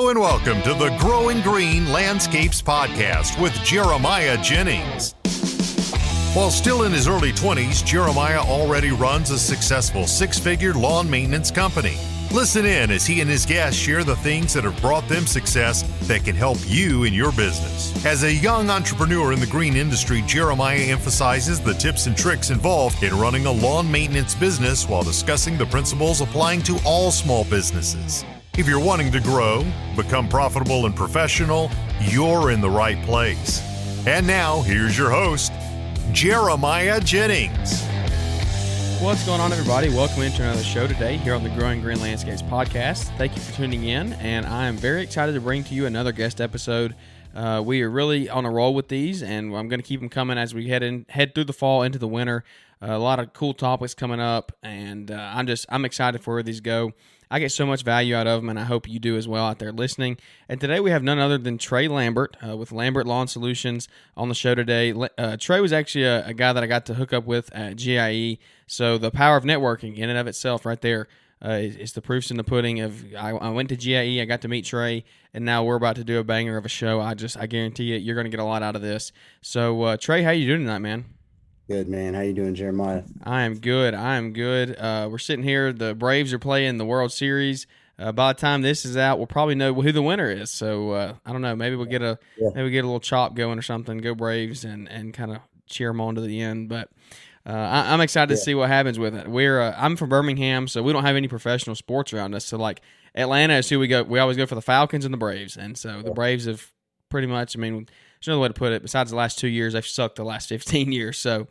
Hello and welcome to the Growing Green Landscapes Podcast with Jeremiah Jennings. While still in his early 20s, Jeremiah already runs a successful six-figure lawn maintenance company. Listen in as he and his guests share the things that have brought them success that can help you in your business. As a young entrepreneur in the green industry, Jeremiah emphasizes the tips and tricks involved in running a lawn maintenance business while discussing the principles applying to all small businesses. If you're wanting to grow, become profitable and professional, you're in the right place. And now, here's your host, Jeremiah Jennings. What's going on, everybody? Welcome into another show today here on the Growing Green Landscapes Podcast. Thank you for tuning in, and I am very excited to bring to you another guest episode. We are really on a roll with these, and I'm going to keep them coming as we head through the fall into the winter. A lot of cool topics coming up, and I'm excited for where these go. I get so much value out of them, and I hope you do as well out there listening. And today we have none other than Trey Lambert with Lambert Lawn Solutions on the show today. Trey was actually a guy that I got to hook up with at GIE, so the power of networking in and of itself right there is the proofs in the pudding. I went to GIE, I got to meet Trey, and now we're about to do a banger of a show. I guarantee you're going to get a lot out of this. So, Trey, how you doing tonight, man? Good, man. How you doing, Jeremiah? I am good. We're sitting here. The Braves are playing the World Series. By the time this is out, we'll probably know who the winner is. So I don't know. Maybe we'll get a little chop going or something. Go Braves and kind of cheer them on to the end. But I'm excited to see what happens with it. I'm from Birmingham, so we don't have any professional sports around us. So like Atlanta is who we go. We always go for the Falcons and the Braves, and so the Braves have pretty much. I mean, there's no way to put it. Besides the last 2 years, they've sucked the last 15 years. So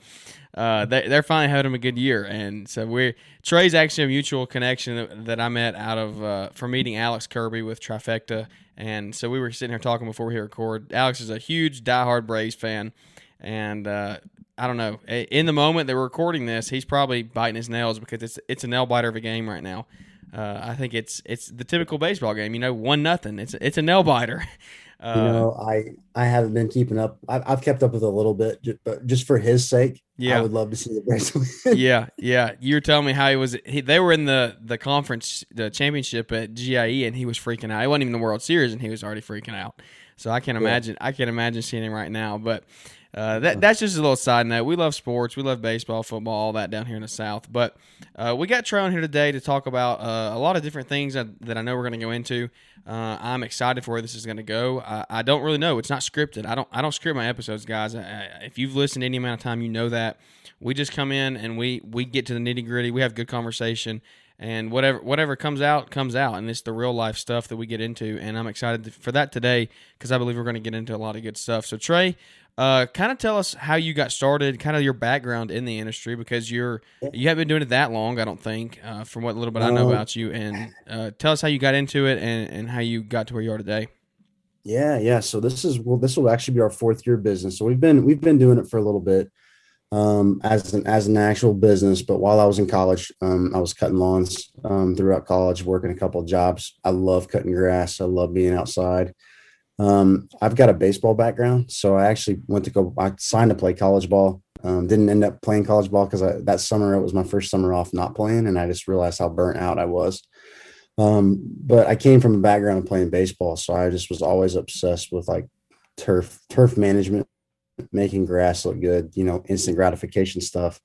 they're finally having a good year. And so Trey's actually a mutual connection that I met out of from meeting Alex Kirby with Trifecta. And so we were sitting here talking before we hit record. Alex is a huge diehard Braves fan. And I don't know. In the moment that we're recording this, he's probably biting his nails because it's a nail biter of a game right now. I think it's the typical baseball game. 1-0. It's a nail biter. I haven't been keeping up. I've kept up with it a little bit, but just for his sake, I would love to see the Braves win. Yeah. You were telling me how they were in the conference, the championship at GIE, and he was freaking out. It wasn't even the World Series, and he was already freaking out. So I can't imagine. I can't imagine seeing him right now. But that's just a little side note. We love sports. We love baseball, football, all that down here in the South. But we got Trey on here today to talk about a lot of different things that I know we're going to go into. I'm excited for where this is going to go. I don't really know. It's not scripted. I don't script my episodes, guys. If you've listened any amount of time, you know that. We just come in and we get to the nitty-gritty. We have good conversation. And whatever comes out, and it's the real life stuff that we get into. And I'm excited for that today because I believe we're going to get into a lot of good stuff. So Trey, kind of tell us how you got started, kind of your background in the industry, because you haven't been doing it that long, I don't think, from what little bit I know about you. And tell us how you got into it and how you got to where you are today. Yeah. So this will actually be our fourth year business. So we've been doing it for a little bit. As an actual business, but while I was in college, I was cutting lawns throughout college, working a couple of jobs. I love cutting grass. I love being outside. I've got a baseball background, so I actually I signed to play college ball. Didn't end up playing college ball because that summer it was my first summer off not playing, and I just realized how burnt out I was. But I came from a background of playing baseball, so I just was always obsessed with like turf management, making grass look good, instant gratification stuff.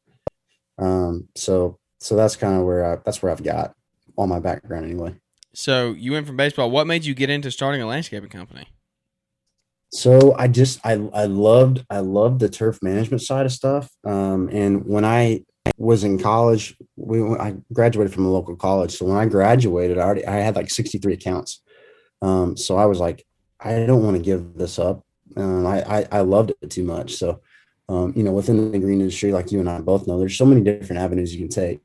So that's kind of where I've got all my background anyway. So you went from baseball. What made you get into starting a landscaping company? So I loved the turf management side of stuff. And when I was in college, I graduated from a local college. So when I graduated, I had like 63 accounts. So I was like, I don't want to give this up. I loved it too much. So, within the green industry, like you and I both know, there's so many different avenues you can take.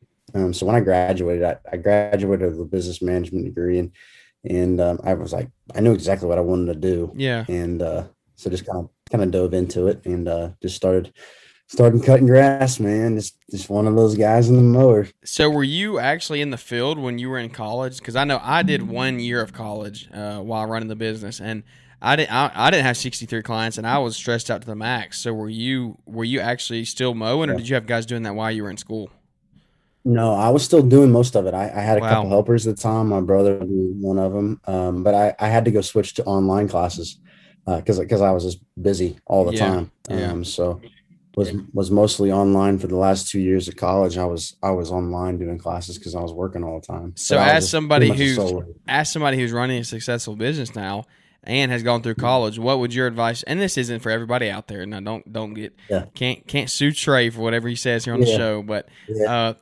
So when I graduated, I graduated with a business management degree, and I was like, I knew exactly what I wanted to do. Yeah. And so just kind of dove into it and just started cutting grass, man. Just one of those guys in the mower. So were you actually in the field when you were in college? Because I know I did 1 year of college while running the business, and I didn't have 63 clients, and I was stressed out to the max. So were you actually still mowing, or did you have guys doing that while you were in school? No, I was still doing most of it. I had a couple Wow. helpers at the time. My brother was one of them. But I had to go switch to online classes because I was just busy all the Yeah. time. Yeah. So was mostly online for the last 2 years of college. I was online doing classes because I was working all the time. But So I was just pretty much a solo. as somebody who's running a successful business now and has gone through college, what would your advice? And this isn't for everybody out there. Now, don't get Yeah. can't sue Trey for whatever he says here on the Yeah. show. But Yeah.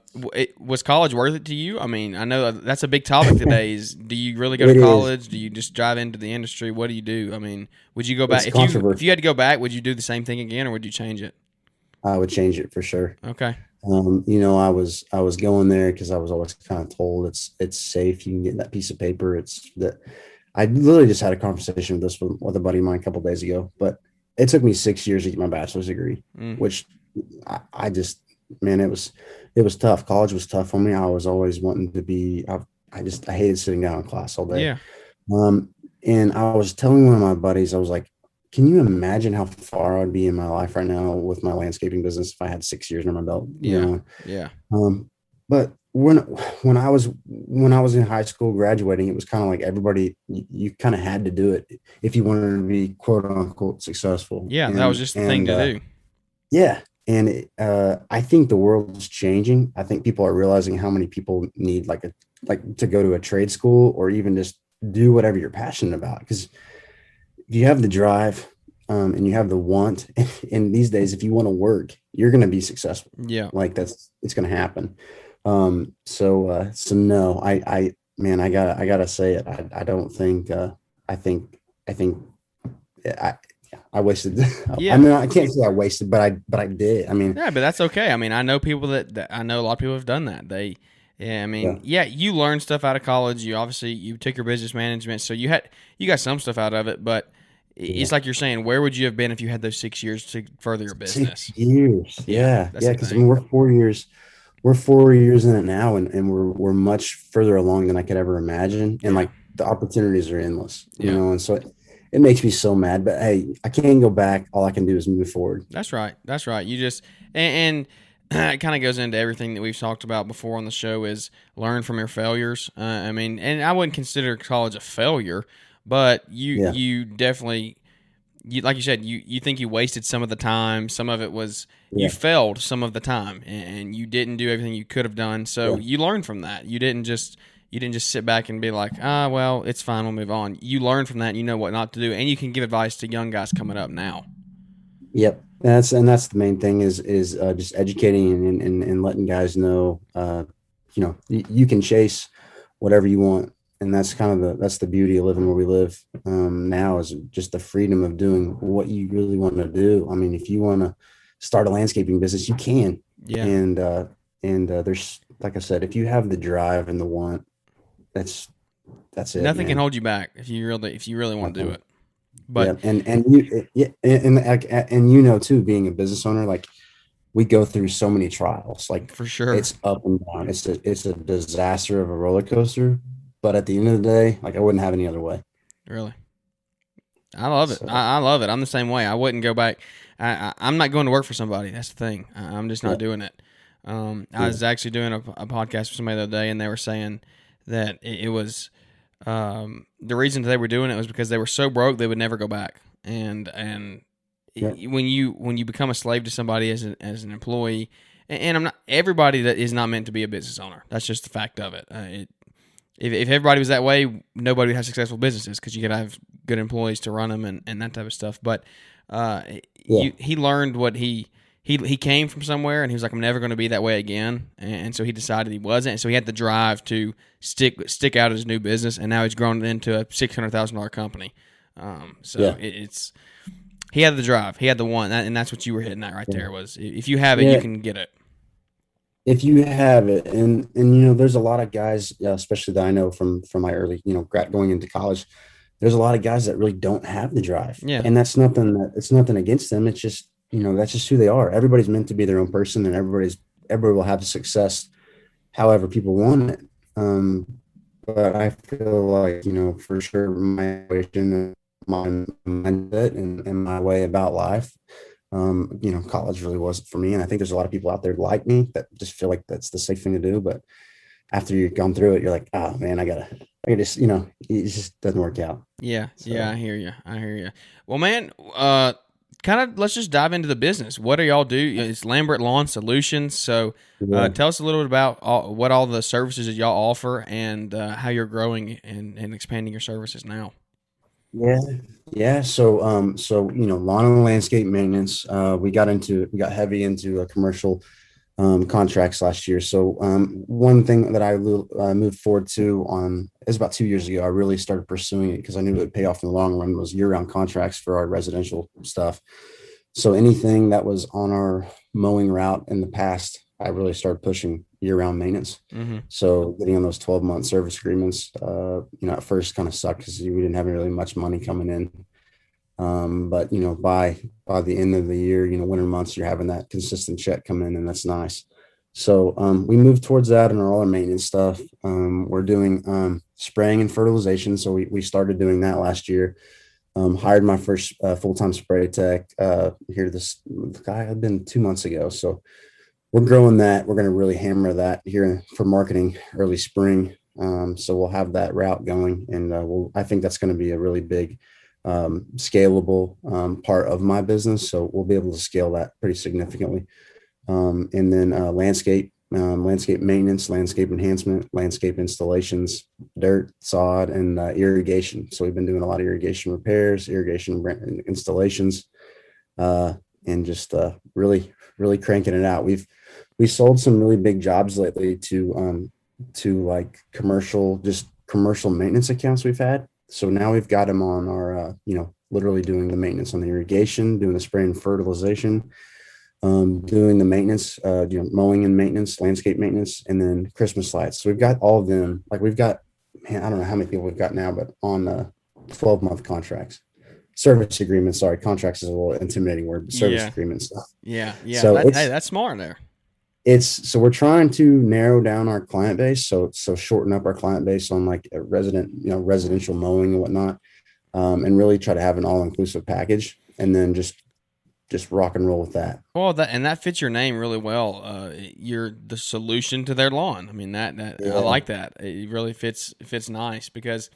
was college worth it to you? I mean, I know that's a big topic today. Is do you really go to It is. college? Do you just drive into the industry? What do you do? I mean, would you go back It's if you controversial. had to go back? Would you do the same thing again, or would you change it? I would change it for sure. Okay. I was going there because I was always kind of told it's safe. You can get that piece of paper. It's that I literally just had a conversation with this with a buddy of mine a couple of days ago, but it took me 6 years to get my bachelor's degree, Mm. which I just, man, it was tough. College was tough for me. I was always wanting to be, I hated sitting down in class all day. Yeah. Um, and I was telling one of my buddies, I was like, can you imagine how far I'd be in my life right now with my landscaping business if I had 6 years under my belt? Yeah. Yeah. But when I was in high school graduating, it was kind of like everybody, you kind of had to do it if you wanted to be quote unquote successful. Yeah. That was And just the thing to do. yeah, and I think the world is changing. I think people are realizing how many people need like to go to a trade school or even just do whatever you're passionate about. Because if you have the drive, and you have the want, and these days, if you want to work, you're going to be successful. Yeah. Like it's going to happen. So no, man, I gotta say it. I don't think, I think I, I wasted. I Yeah. mean, I can't say I wasted, but I did. I mean, Yeah, but that's okay. I mean, I know people that I know a lot of people have done that. Yeah, I mean, yeah, you learned stuff out of college. You obviously you took your business management, so you got some stuff out of it. But yeah. it's like you're saying, where would you have been if you had those 6 years to further your business? 6 years. Yeah, Yeah, that's yeah. the Because I thing. mean, we're 4 years in it now, and we're much further along than I could ever imagine. And Yeah, like the opportunities are endless, yeah, and so it makes me so mad. But hey, I can't go back. All I can do is move forward. that's right. That's right. You just and it kind of goes into everything that we've talked about before on the show is learn from your failures. I mean, and I wouldn't consider college a failure, but Yeah, you definitely like you said, you think you wasted some of the time. Some of it was you yeah, failed some of the time, and you didn't do everything you could have done. So yeah. you learned from that. You didn't just sit back and be like, well, it's fine, we'll move on. You learn from that, and you know what not to do, and you can give advice to young guys coming up now. Yep. That's the main thing is just educating and letting guys know, you can chase whatever you want. And that's the beauty of living where we live now is just the freedom of doing what you really want to do. I mean, if you want to start a landscaping business, you can. Yeah, And there's, like I said, if you have the drive and the want, that's that's it, nothing can man. hold you back if you really want to do Nothing. it. Yeah, But and you, yeah, and too, being a business owner, like we go through so many trials. Like for sure, it's up and down. It's a disaster of a roller coaster. But at the end of the day, like I wouldn't have any other way. really, I love it. So I love it. I'm the same way. I wouldn't go back. I'm not going to work for somebody. That's the thing. I'm just yeah, not doing it. I yeah, was actually doing a podcast with somebody the other day, and they were saying that it was the reason that they were doing it was because they were so broke they would never go back. And yeah, when you become a slave to somebody as an employee, and I'm not everybody that is not meant to be a business owner. That's just the fact of it. If everybody was that way, nobody would have successful businesses because you could have good employees to run them and that type of stuff. But uh, yeah, he learned what he came from somewhere and he was like, I'm never going to be that way again. And so he decided he wasn't. And so he had the drive to stick out his new business, and now he's grown it into a $600,000 company. So yeah, it's he had the drive, he had the one, and that's what you were hitting at right yeah. there. Was if you have it, you Yeah, can get it if you have it, and there's a lot of guys, especially that I know from my early, going into college. There's a lot of guys that really don't have the drive, Yeah, and it's nothing against them. It's just that's just who they are. Everybody's meant to be their own person, and everybody will have success however people want it. But I feel like for sure my situation, my mindset, and my way about life. College really wasn't for me. And I think there's a lot of people out there like me that just feel like that's the safe thing to do. But after you've gone through it, you're like, oh man, I gotta just, it just doesn't work out. Yeah. So. Yeah. I hear you. Well, man, kind of, let's just dive into the business. What do y'all do? It's Lambert Lawn Solutions. So tell us a little bit about what all the services that y'all offer and how you're growing and expanding your services now. Yeah. Yeah. So, lawn and landscape maintenance, we got heavy into a commercial contracts last year. So one thing that I moved forward to is about 2 years ago. I really started pursuing it because I knew it would pay off in the long run, was year-round contracts for our residential stuff. So anything that was on our mowing route in the past, I really started pushing year-round maintenance. Mm-hmm. So getting on those 12-month service agreements, at first kind of sucked because we didn't have really much money coming in. But by the end of the year, winter months, you're having that consistent check come in, and that's nice. So we moved towards that and all our maintenance stuff. We're doing spraying and fertilization. So we started doing that last year. Hired my first full-time spray tech here. This guy had been 2 months ago. So we're growing that. We're going to really hammer that here for marketing early spring. So we'll have that route going, and I think that's going to be a really big scalable part of my business. So we'll be able to scale that pretty significantly. And then landscape maintenance, landscape enhancement, landscape installations, dirt, sod, and irrigation. So we've been doing a lot of irrigation repairs, irrigation installations, and just really, really cranking it out. We sold some really big jobs lately to like commercial maintenance accounts we've had. So now we've got them on our, literally doing the maintenance on the irrigation, doing the spray and fertilization, doing the maintenance, mowing and maintenance, landscape maintenance, and then Christmas lights. So we've got all of them. Like we've got, I don't know how many people we've got now, but on 12-month contracts, service agreements. Sorry, contracts is a little intimidating word, but service agreements. Yeah. So that's smart there. So we're trying to narrow down our client base. So shorten up our client base on like a residential mowing and whatnot, and really try to have an all-inclusive package, and then just rock and roll with that. Well, that fits your name really well. You're the solution to their lawn. I mean, that I like that. It really fits nice because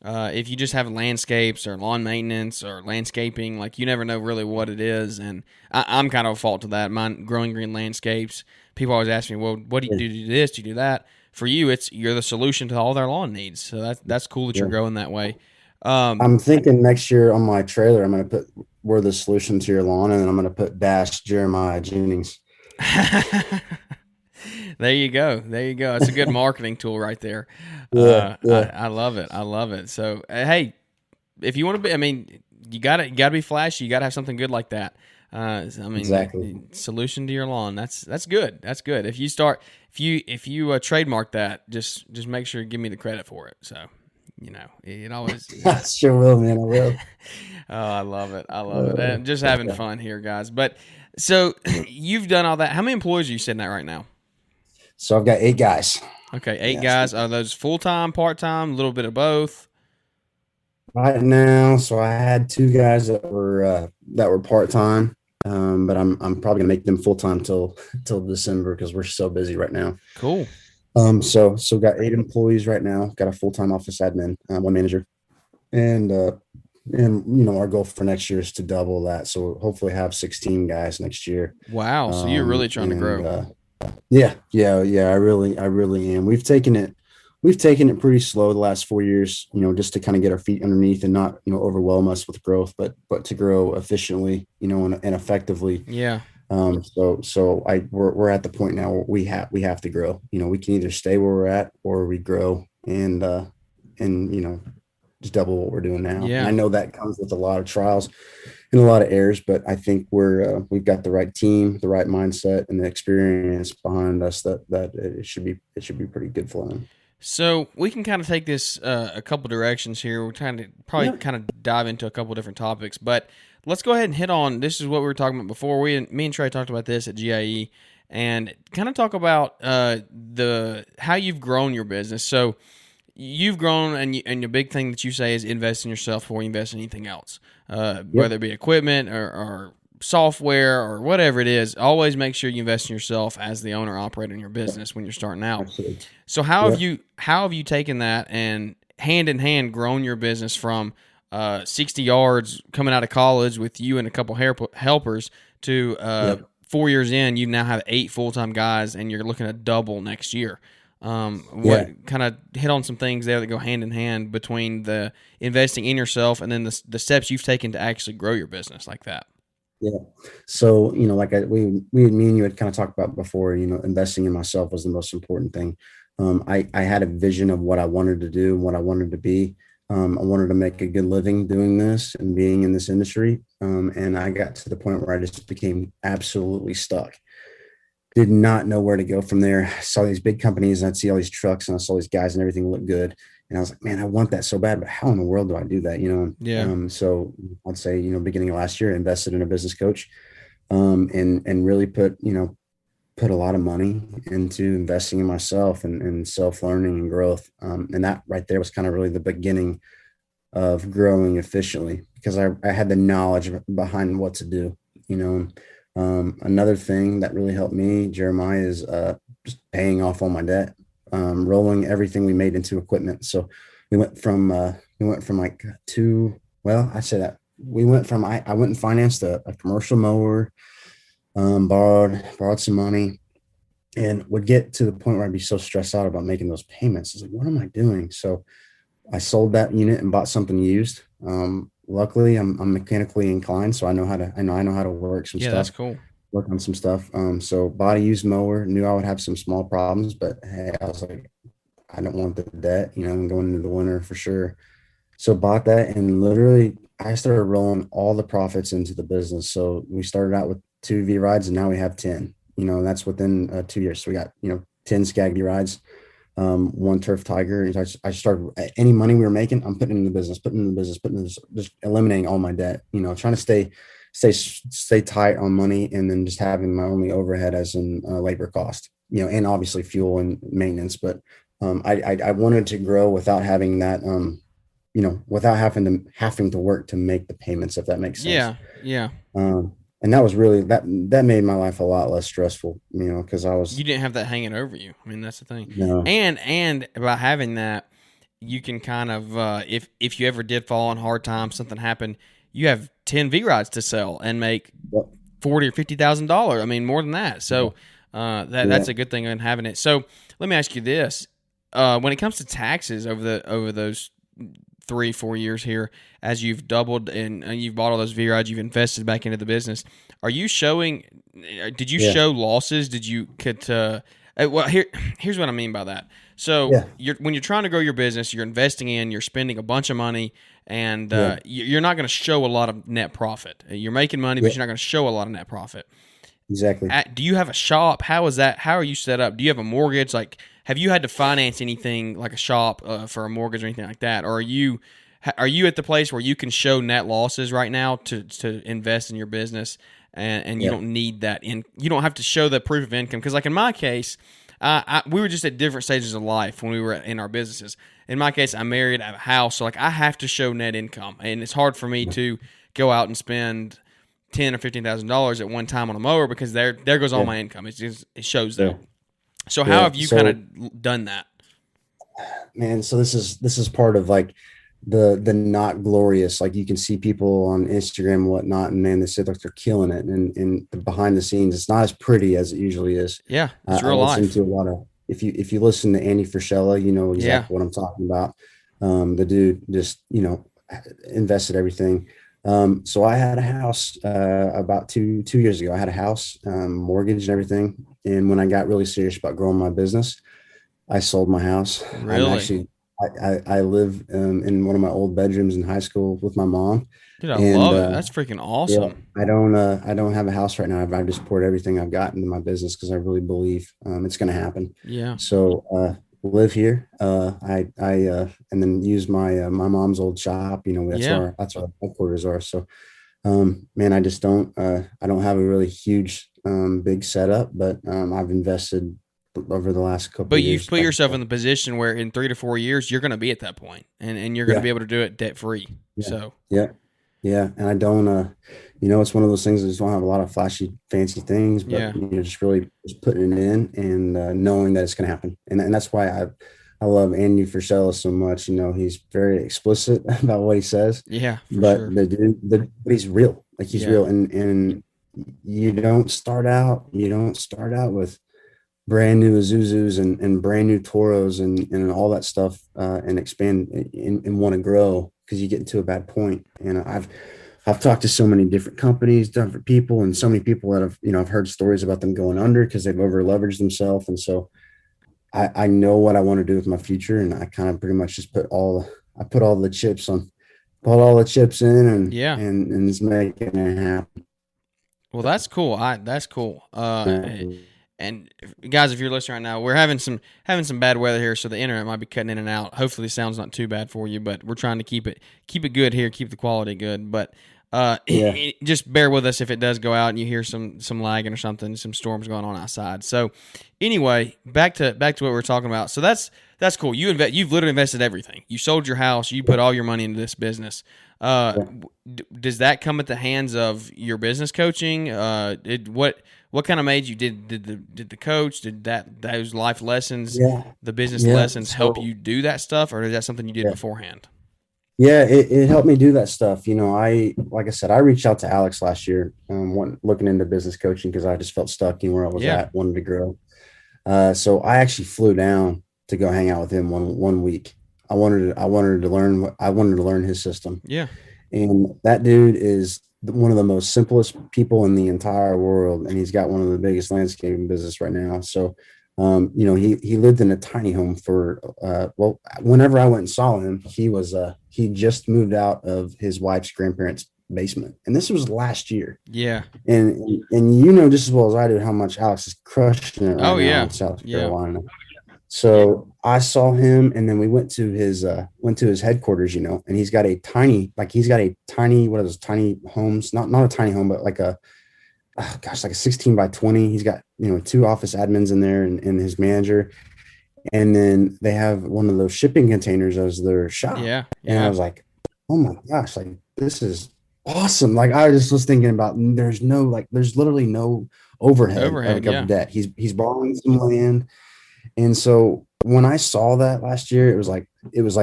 if you just have landscapes or lawn maintenance or landscaping, like you never know really what it is. And I'm kind of a fault to that. Mine, Growing Green Landscapes. People always ask me, well, what do you do? Do you do this? Do you do that? For you, you're the solution to all their lawn needs. So that's cool that you're growing that way. I'm thinking next year on my trailer, I'm going to put "We're the solution to your lawn," and then I'm going to put Jeremiah Jennings. There you go. It's a good marketing tool right there. Yeah. I love it. So, hey, if you want to be, I mean, you got to be flashy. You got to have something good like that. Exactly. Solution to your lawn. That's good. That's good. If you trademark that, just make sure you give me the credit for it. So, it always. I sure will, man. I will. Oh, I love it. And just having fun here, guys. But so you've done all that. How many employees are you sitting at right now? So I've got 8 guys. Okay, 8 guys. Are those full-time, part-time, a little bit of both? Right now, so I had 2 guys that were part-time, but I'm probably gonna make them full-time till December because we're so busy right now. Cool. So got 8 employees right now. Got a full-time office admin, 1 manager, and our goal for next year is to double that. So we'll hopefully have 16 guys next year. Wow. So you're really trying to grow. Yeah. I really am. We've taken it pretty slow the last 4 years, just to kind of get our feet underneath and not, overwhelm us with growth, but to grow efficiently, and effectively. Yeah. We're at the point now where we have to grow. We can either stay where we're at or we grow and just double what we're doing now. Yeah. And I know that comes with a lot of trials and a lot of errors, but I think we've got the right team, the right mindset, and the experience behind us that it should be pretty good for them. So we can kind of take this a couple directions here. We're trying to probably kind of dive into a couple different topics, but let's go ahead and hit on, this is what we were talking about before. Me and Trey talked about this at GIE and kind of talk about how you've grown your business. So you've grown, and the big thing that you say is invest in yourself before you invest in anything else, whether it be equipment or software or whatever it is, always make sure you invest in yourself as the owner operator in your business when you're starting out. Absolutely. So how have you taken that and hand in hand grown your business from 60 yards coming out of college with you and a couple helpers to 4 years in, you now have 8 full-time guys and you're looking at double next year. What kind of hit on some things there that go hand in hand between the investing in yourself and then the steps you've taken to actually grow your business like that? Yeah. So, like me and you had kind of talked about before, investing in myself was the most important thing. I had a vision of what I wanted to do and what I wanted to be. I wanted to make a good living doing this and being in this industry. And I got to the point where I just became absolutely stuck. Did not know where to go from there. I saw these big companies and I'd see all these trucks and I saw these guys and everything looked good. And I was like, man, I want that so bad, but how in the world do I do that? Yeah. So I'd say, beginning of last year, I invested in a business coach, and really put a lot of money into investing in myself and self-learning and growth. And that right there was kind of really the beginning of growing efficiently because I had the knowledge behind what to do, Another thing that really helped me, Jeremiah, is just paying off all my debt, rolling everything we made into equipment. So we went from like I say that we went from, I went and financed a commercial mower, borrowed some money, and would get to the point where I'd be so stressed out about making those payments. I was like, what am I doing? So I sold that unit and bought something used. Luckily I'm mechanically inclined, so I know how to work some stuff. That's cool. Work on some stuff. So bought a used mower, knew I would have some small problems, but hey, I was like, I don't want the debt, and going into the winter for sure. So bought that, and literally I started rolling all the profits into the business. So we started out with 2 V rides and now we have 10, that's within 2 years. So we got, 10 Skag V rides, 1 Turf Tiger. I started any money we were making, I'm putting in the business, just eliminating all my debt, trying to stay tight on money, and then just having my only overhead as in labor cost, and obviously fuel and maintenance. But I wanted to grow without having that, without having to work to make the payments, if that makes sense. Yeah. And that was really that made my life a lot less stressful, because you didn't have that hanging over you. I mean, that's the thing. No. And by having that, you can kind of if you ever did fall on hard times, something happened, you have 10 V rides to sell and make $40,000 or $50,000. I mean, more than that. So that's a good thing in having it. So let me ask you this: when it comes to taxes over those 3-4 years here, as you've doubled and you've bought all those V rides, you've invested back into the business. Are you showing? Did you show losses? Did you well, here's what I mean by that. So when you're trying to grow your business, you're investing you're spending a bunch of money, and you're not going to show a lot of net profit. You're making money, but you're not going to show a lot of net profit. Exactly. Do you have a shop? How is that? How are you set up? Do you have a mortgage? Like, have you had to finance anything like a shop for a mortgage or anything like that? Or are you at the place where you can show net losses right now to invest in your business, and you don't need that you don't have to show the proof of income? Because like in my case, we were just at different stages of life when we were in our businesses. In my case, I'm married, I have a house, so like I have to show net income, and it's hard for me to go out and spend $10,000 or $15,000 at one time on a mower, because there goes all my income. It shows that. So how have you kind of done that? Man, so this is part of like the not glorious. Like you can see people on Instagram and whatnot, and man, they say like they're killing it, and the behind the scenes, it's not as pretty as it usually is. Yeah, it's real life. I listen to a lot of if you listen to Andy Frischella, you know exactly what I'm talking about. The dude just invested everything. So I had a house about two years ago. I had a house, mortgage and everything. And when I got really serious about growing my business, I sold my house. Really? I live in one of my old bedrooms in high school with my mom. Dude, I love it. That's freaking awesome. Yeah, I don't have a house right now. I've just poured everything I've got into my business because I really believe it's going to happen. Yeah. So live here. I and then use my my mom's old shop. That's where our headquarters are. So man, I just don't I don't have a really huge big setup, but I've invested over the last couple but of years. You've put yourself in the position where in 3 to 4 years you're going to be at that point, and you're going to be able to do it debt free. So yeah, and I don't it's one of those things that just don't have a lot of flashy, fancy things, but Yeah. just really just putting it in and knowing that it's going to happen. And that's why I love Andy Frisella so much. He's very explicit about what he says, Yeah, for but sure. but he's real. Like he's Yeah. real. And you don't start out with brand new Azuzus and brand new Toros and all that stuff and expand and want to grow because you get into a bad point. And I've talked to so many different companies, different people, and so many people that I've heard stories about them going under because they've over leveraged themselves. And so I know what I want to do with my future, and I kind of pretty much just put all the chips in Yeah. and just making it happen. Well, that's cool. That's cool. And guys, if you're listening right now, we're having some bad weather here, so the internet might be cutting in and out. Hopefully, the sound's not too bad for you, but we're trying to keep it good here, keep the quality good. But just bear with us if it does go out and you hear some lagging or something, some storms going on outside. So anyway, back to what we're talking about. So that's cool. You've literally invested everything. You sold your house. You put all your money into this business. Does that come at the hands of your business coaching? What kind of made you did the coach, did those life lessons, the business lessons help you do that stuff, or is that something you did beforehand? Yeah, it helped me do that stuff. Like I said, I reached out to Alex last year, looking into business coaching because I just felt stuck in where I was at, wanted to grow. So I actually flew down to go hang out with him one week. I wanted to learn his system. Yeah. And that dude is one of the most simplest people in the entire world, and he's got one of the biggest landscaping business right now. So, he lived in a tiny home for whenever I went and saw him, he just moved out of his wife's grandparents' basement, and this was last year. Yeah. And just as well as I do how much Alex is crushing it right now in South Carolina. So I saw him, and then we went to his headquarters, and he's got a tiny, what are those tiny homes? Not a tiny home, but like a 16 by 20. He's got, 2 office admins in there and his manager. And then they have one of those shipping containers as their shop. Yeah. And I was like, oh my gosh, like this is awesome. Like I just was thinking about, there's literally no overhead of debt. He's borrowing some land. And so when I saw that last year, it was like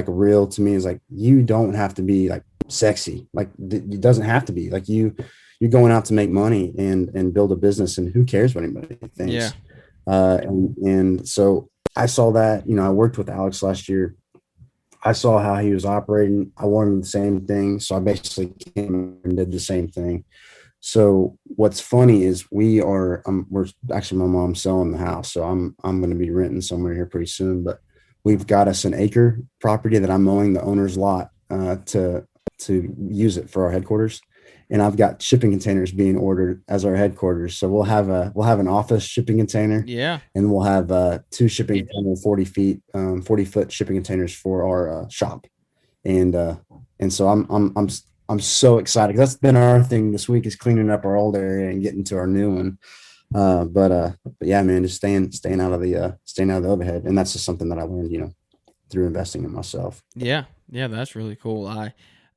real to me. It's like, you don't have to be like sexy. Like it doesn't have to be like you're going out to make money and build a business, and who cares what anybody thinks. Yeah. And so I saw that, I worked with Alex last year. I saw how he was operating. I wanted the same thing. So I basically came and did the same thing. So what's funny is we're actually, my mom's selling the house. So I'm going to be renting somewhere here pretty soon, but we've got us an acre property that I'm mowing the owner's lot to use it for our headquarters. And I've got shipping containers being ordered as our headquarters. So we'll have an office shipping container. Yeah. And we'll have 2 shipping containers, 40-foot shipping containers for our shop. And so I'm so excited. That's been our thing this week, is cleaning up our old area and getting to our new one. But yeah, man, just staying out of the overhead. And that's just something that I learned, through investing in myself. Yeah. Yeah. That's really cool.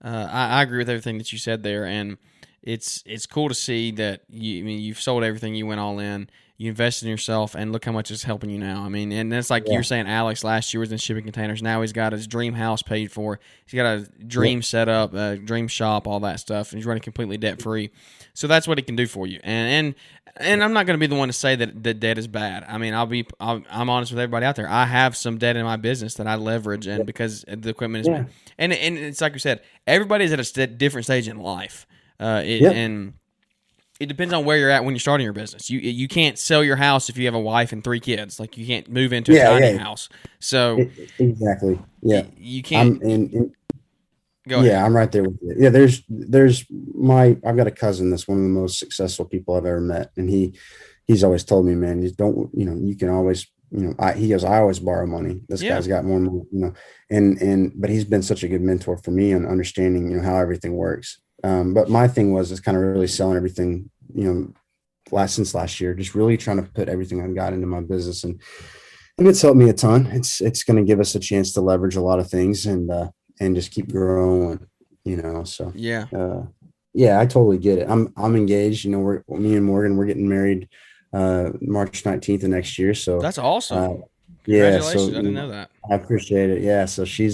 I agree with everything that you said there, and it's cool to see that you've sold everything, you went all in, you invested in yourself, and look how much it's helping you now. I mean, and it's like you were saying, Alex last year was in shipping containers. Now he's got his dream house paid for. He's got a dream setup, a dream shop, all that stuff, and he's running completely debt free. So that's what he can do for you. And I'm not going to be the one to say that debt is bad. I mean, I'm honest with everybody out there. I have some debt in my business that I leverage, and because the equipment is, and it's like you said, everybody's at a different stage in life, and it depends on where you're at when you're starting your business. You can't sell your house if you have a wife and 3 kids. Like you can't move into a tiny house. So exactly, you can't. Go ahead. Yeah, I'm right there with you. Yeah, I've got a cousin that's one of the most successful people I've ever met, and he's always told me, man, you can always, he goes, I always borrow money. This guy's got more money, but he's been such a good mentor for me on understanding, how everything works. But my thing is kind of really selling everything, since last year, just really trying to put everything I've got into my business, and it's helped me a ton. It's going to give us a chance to leverage a lot of things and just keep growing, so. Yeah. Yeah, I totally get it. I'm engaged. Me and Morgan, we're getting married March 19th of next year. So That's awesome. yeah, so Congratulations. I didn't know that. I appreciate it. Yeah, so she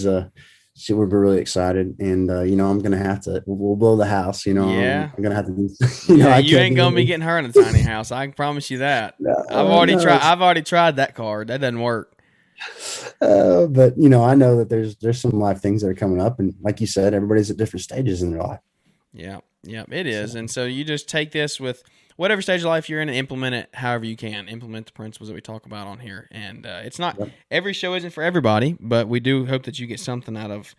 would be really excited, and I'm gonna have to. We'll build a house. Yeah. I'm gonna have to do. Yeah, I you can't ain't gonna be do. getting her in a tiny house. I can promise you that. No, I've already tried that card. That doesn't work. but I know that there's some life things that are coming up, and like you said, everybody's at different stages in their life. Yeah, yeah, it is. So, And so you just take this with whatever stage of life you're in and implement it however you can. Implement the principles that we talk about on here. And it's not yep. every show isn't for everybody, but we do hope that you get something out of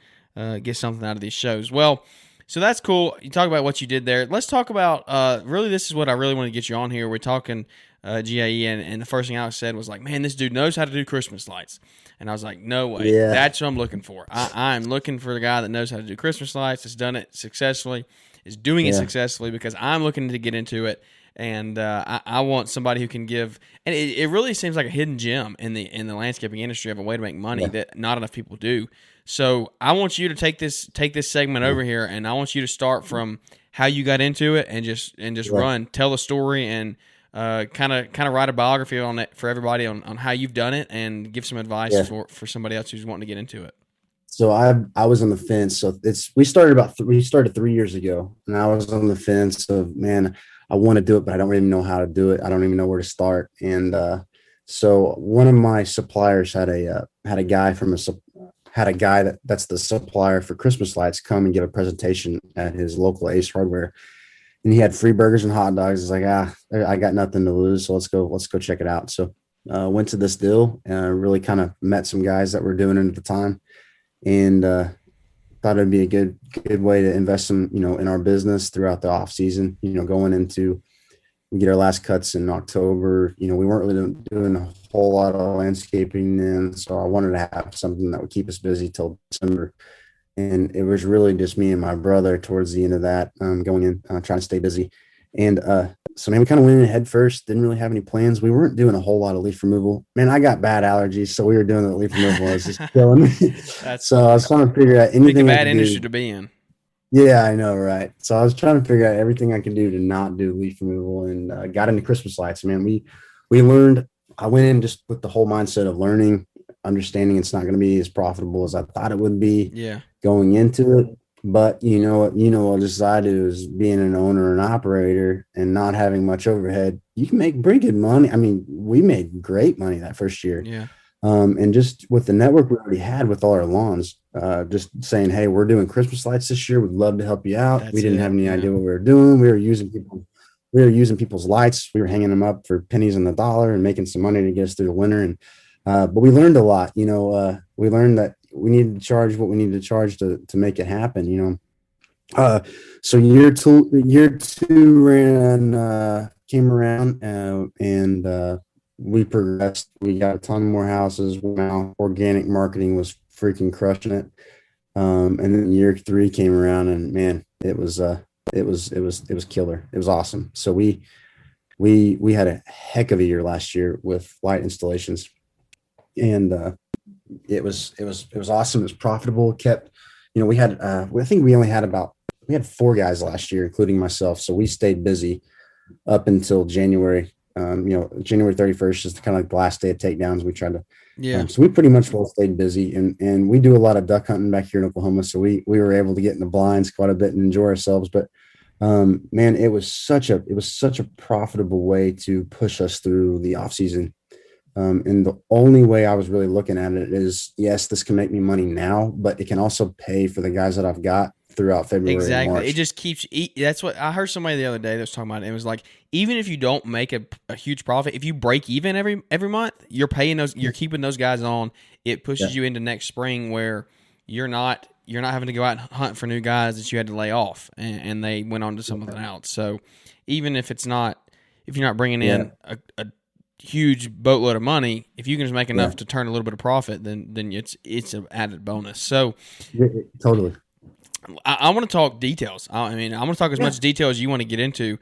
these shows. Well, so that's cool. You talk about what you did there. Let's talk about really. This is what I really want to get you on here. We're talking GIE, and the first thing Alex said was like, "Man, this dude knows how to do Christmas lights." And I was like, no way. Yeah. That's what I'm looking for. I'm looking for the guy that knows how to do Christmas lights, has done it successfully, is doing it successfully, because I'm looking to get into it. And I want somebody who can give, and it really seems like a hidden gem in the landscaping industry of a way to make money that not enough people do. So I want you to take this segment over here, and I want you to start from how you got into it and just run, tell the story, and kind of write a biography on it for everybody on how you've done it, and give some advice for somebody else who's wanting to get into it. So I was on the fence. So we started 3 years ago, and I was on the fence of, man, I want to do it, but I don't even know how to do it. I don't even know where to start. And so one of my suppliers had a guy that's the supplier for Christmas lights come and give a presentation at his local Ace Hardware, and he had free burgers and hot dogs. It's like, I got nothing to lose, so let's go check it out. So went to this deal, really kind of met some guys that were doing it at the time, and thought it'd be a good way to invest some, in our business throughout the off season. Going into, we get our last cuts in October. We weren't really doing a whole lot of landscaping then, so I wanted to have something that would keep us busy till December. And it was really just me and my brother towards the end of that, going in, trying to stay busy. And so, man, we kind of went in head first, didn't really have any plans. We weren't doing a whole lot of leaf removal. Man, I got bad allergies, so we were doing the leaf removal. It was just killing me. So I was trying to figure out anything. Pick a bad industry to be in. Yeah, I know, right? So I was trying to figure out everything I could do to not do leaf removal, and got into Christmas lights. Man, we learned. I went in just with the whole mindset of learning, understanding it's not going to be as profitable as I thought it would be. Yeah. Going into it. But what just as I do is being an owner and operator and not having much overhead, you can make pretty good money. I mean, we made great money that first year. Yeah. And just with the network we already had with all our lawns, just saying, hey, we're doing Christmas lights this year. We'd love to help you out. We didn't have any idea what we were doing. We were using people's lights. We were hanging them up for pennies on the dollar and making some money to get us through the winter. And but we learned a lot. We learned that we needed to charge what we needed to charge to make it happen. So year two came around, and we progressed. We got a ton more houses. Now organic marketing was freaking crushing it. And then year 3 came around, and man, it was killer. It was awesome. So we had a heck of a year last year with light installations, and it was awesome. It was profitable. We had I think we had 4 guys last year, including myself. So we stayed busy up until January. January 31st is kind of like the last day of takedowns. We tried to, so we pretty much all stayed busy, and we do a lot of duck hunting back here in Oklahoma. So we were able to get in the blinds quite a bit and enjoy ourselves. But man, it was such a profitable way to push us through the off season. And the only way I was really looking at it is, yes, this can make me money now, but it can also pay for the guys that I've got throughout February. Exactly. And March. It just keeps. That's what I heard somebody the other day that was talking about it. It was like, even if you don't make a huge profit, if you break even every month, you're keeping those guys on. It pushes you into next spring where you're not having to go out and hunt for new guys that you had to lay off, and they went on to something else. So even if you're not bringing in a huge boatload of money, if you can just make enough to turn a little bit of profit, then it's an added bonus. So totally. I want to talk details. I want to talk as much detail as you want to get into.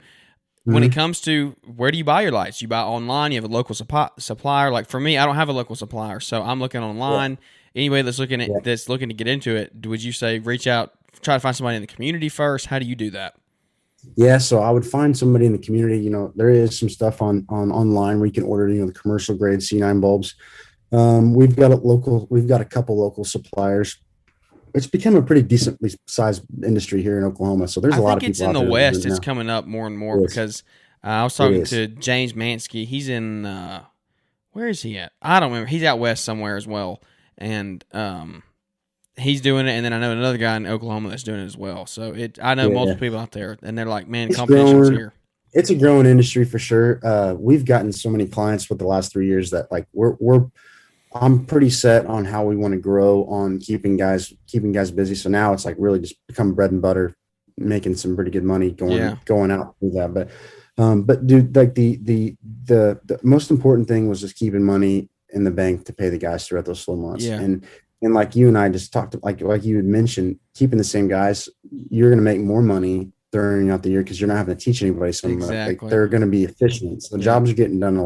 When it comes to where do you buy your lights? You buy online. You have a local supplier. Like for me, I don't have a local supplier, so I'm looking online. Anybody that's looking to get into it, would you say reach out, try to find somebody in the community first? How do you do that? Yeah, so I would find somebody in the community. There is some stuff on online where you can order, the commercial grade C9 bulbs. We've got a couple local suppliers. It's become a pretty decently sized industry here in Oklahoma. So there's I a lot think of it's people in out the there that are doing West. it It's now. coming up more and more It is. because I was It talking is. to James Mansky. He's in where is he at? I don't remember. He's out west somewhere as well, and he's doing it. And then I know another guy in Oklahoma that's doing it as well. So I know Yeah. multiple people out there, and they're like, man, It's competition's growing. here. It's a growing industry for sure. We've gotten so many clients with the last 3 years that like I'm pretty set on how we want to grow on keeping guys busy. So now it's like really just become bread and butter, making some pretty good money Yeah. going out through that. But dude, like the most important thing was just keeping money in the bank to pay the guys throughout those slow months. Yeah. And like you and I just talked, like you had mentioned, keeping the same guys, you're going to make more money during out the year because you're not having to teach anybody something. Like Exactly. they're going to be efficient. So the Yeah. jobs are getting done a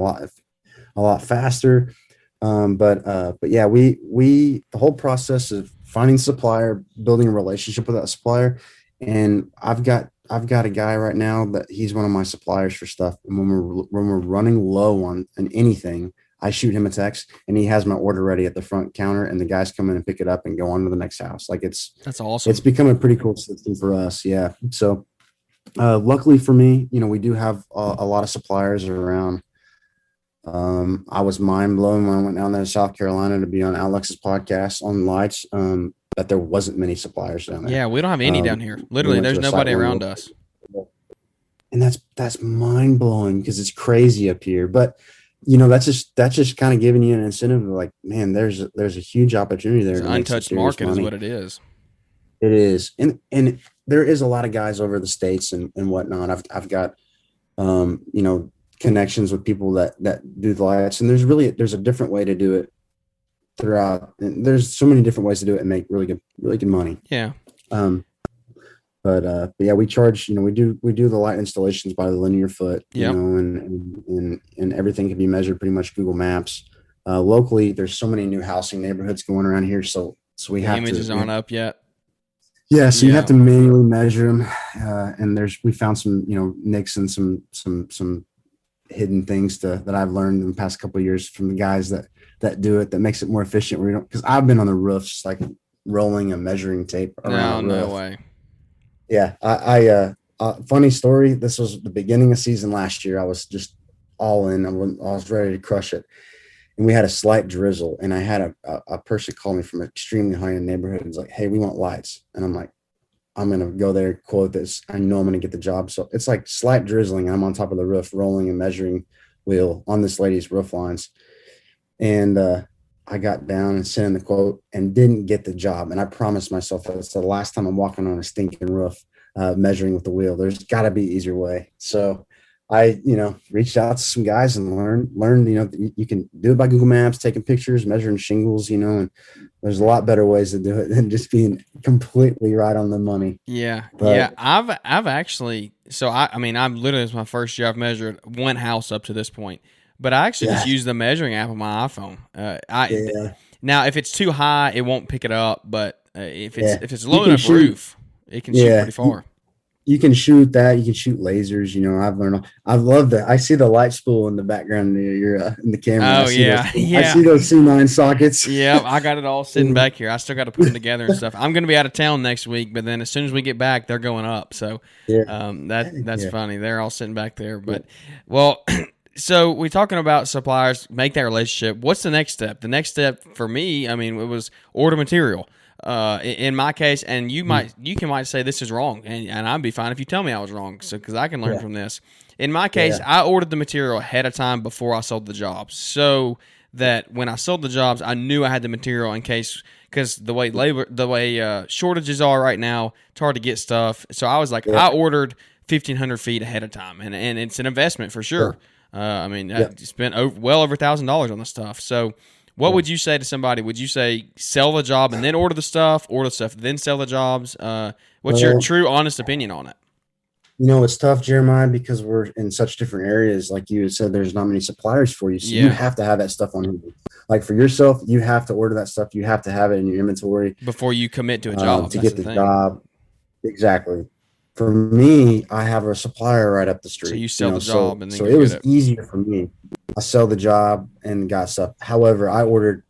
lot faster. But yeah, the whole process of finding a supplier, building a relationship with that supplier, and I've got a guy right now that he's one of my suppliers for stuff. And when we're running low on anything, I shoot him a text, and he has my order ready at the front counter, and the guys come in and pick it up and go on to the next house. Like That's awesome. it's become a pretty cool system for us. Yeah. So luckily for me, we do have a lot of suppliers around. I was mind blown when I went down there to South Carolina to be on Alex's podcast on lights. That there wasn't many suppliers down there. Yeah, we don't have any down here. Literally, there's nobody around us. And that's mind blowing because it's crazy up here. But that's just kind of giving you an incentive of like, man, there's a huge opportunity there. It's an untouched market is what it is. It is, and there is a lot of guys over the States and whatnot. I've got connections with people that do the lights, and there's a different way to do it throughout. And there's so many different ways to do it and make really good money. Yeah. But yeah, we charge, we do the light installations by the linear foot, Yep. And everything can be measured pretty much Google Maps. Locally, there's so many new housing neighborhoods going around here. So we The have images aren't up yet. Yeah. So Yeah. you have to manually measure them. And we found some, nicks and some hidden things that I've learned in the past couple of years from the guys that do it, that makes it more efficient. Where you don't, because I've been on the roofs, like rolling a measuring tape around the roof. No way. Yeah, I funny story. This was the beginning of season last year. I was just all in. I was ready to crush it, and we had a slight drizzle. And I had a person call me from an extremely high end neighborhood and was like, "Hey, we want lights." And I'm like, "I'm gonna go there, quote this. I know I'm gonna get the job." So it's like slight drizzling. I'm on top of the roof, rolling a measuring wheel on this lady's roof lines, and I got down and sent in the quote and didn't get the job. And I promised myself that's the last time I'm walking on a stinking roof, measuring with the wheel. There's got to be an easier way. So I, reached out to some guys and learned, you can do it by Google Maps, taking pictures, measuring shingles, and there's a lot better ways to do it than just being completely right on the money. Yeah. But, yeah. I've actually, so I'm literally, it's my first year I've measured one house up to this point. But I actually just use the measuring app on my iPhone. Now, if it's too high, it won't pick it up. But if it's low enough roof, it can shoot pretty far. You can shoot that. You can shoot lasers. I've loved that. I see the light spool in the background in the camera. Oh, yeah. I see those C9 sockets. Yeah, I got it all sitting back here. I still got to put them together and stuff. I'm going to be out of town next week, but then as soon as we get back, they're going up. So that's funny. They're all sitting back there. But, well... So we're talking about suppliers, make that relationship. What's the next step? The next step for me, it was order material. In my case, and you might say this is wrong, and I'd be fine if you tell me I was wrong, so because I can learn from this. In my case, I ordered the material ahead of time before I sold the jobs, so that when I sold the jobs, I knew I had the material in case, because the way shortages are right now, it's hard to get stuff. So I was like, I ordered 1,500 feet ahead of time, and it's an investment for sure. I spent well over $1,000 on the stuff. So what would you say to somebody? Would you say sell the job and then order the stuff, then sell the jobs? What's your true, honest opinion on it? It's tough, Jeremiah, because we're in such different areas. Like you said, there's not many suppliers for you. So you have to have that stuff on hand. Like for yourself, you have to order that stuff. You have to have it in your inventory before you commit to a job to get the job. Exactly. For me, I have a supplier right up the street. So you sell the job and then so go it was get it. easier for me. I sell the job and got stuff. However, I ordered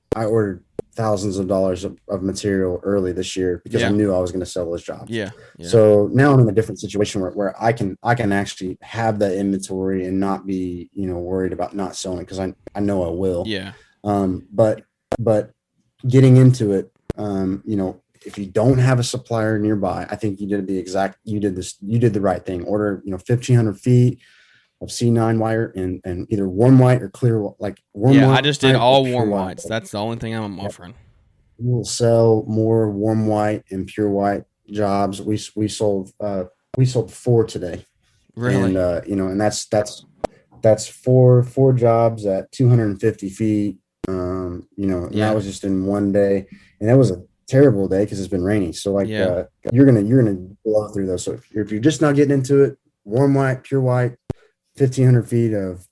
thousands of dollars of material early this year because I Yeah. knew I was going to sell those jobs. Yeah. Yeah. So now I'm in a different situation where I can actually have that inventory and not be, worried about not selling it because I know I will. Yeah. But getting into it, if you don't have a supplier nearby, I think you did the right thing. Order, 1,500 feet of C9 wire and either warm white or clear, like warm Yeah. white. I just did all pure warm white. whites. That's the only thing I'm offering. We'll sell more warm white and pure white jobs. We sold 4 today. Really? And that's four jobs at 250 feet. And Yeah. that was just in one day, and that was a terrible day because it's been rainy. So like, Yeah. you're gonna blow through those. So if you're just not getting into it, warm white, pure white, 1,500 feet of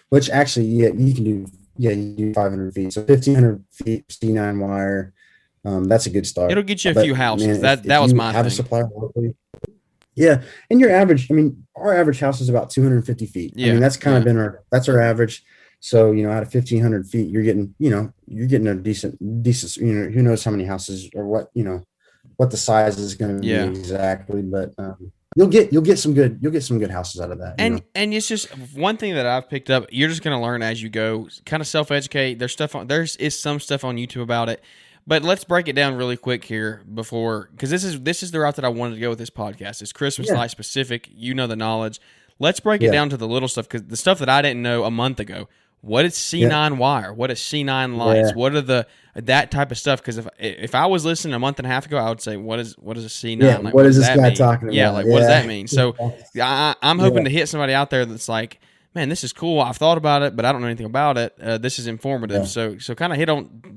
which actually, yeah, you can do. Yeah, you do 500 feet. So 1,500 feet C9 wire. That's a good start. It'll get you a But, few houses. man, if That was you my have a thing. supplier locally, yeah, and your average, our average house is about 250 feet. Yeah, That's kind of yeah. been that's our average. So, out of 1,500 feet, you're getting a decent, who knows how many houses or what the size is going to be Yeah. exactly, but you'll get some good houses out of that. And it's just one thing that I've picked up. You're just going to learn as you go. Kind of self-educate. There is some stuff on YouTube about it, but let's break it down really quick here because this is the route that I wanted to go with this podcast. It's Christmas light specific. You know the knowledge. Let's break it down to the little stuff because the stuff that I didn't know a month ago. What is C9 wire? What is C9 lights? What are that type of stuff? Because if I was listening a month and a half ago, I would say, what is a C9? Yeah, like, what is does this that guy mean? talking about? Yeah, like what does that mean? So I'm hoping to hit somebody out there that's like, man, this is cool. I've thought about it, but I don't know anything about it. This is informative. So kind of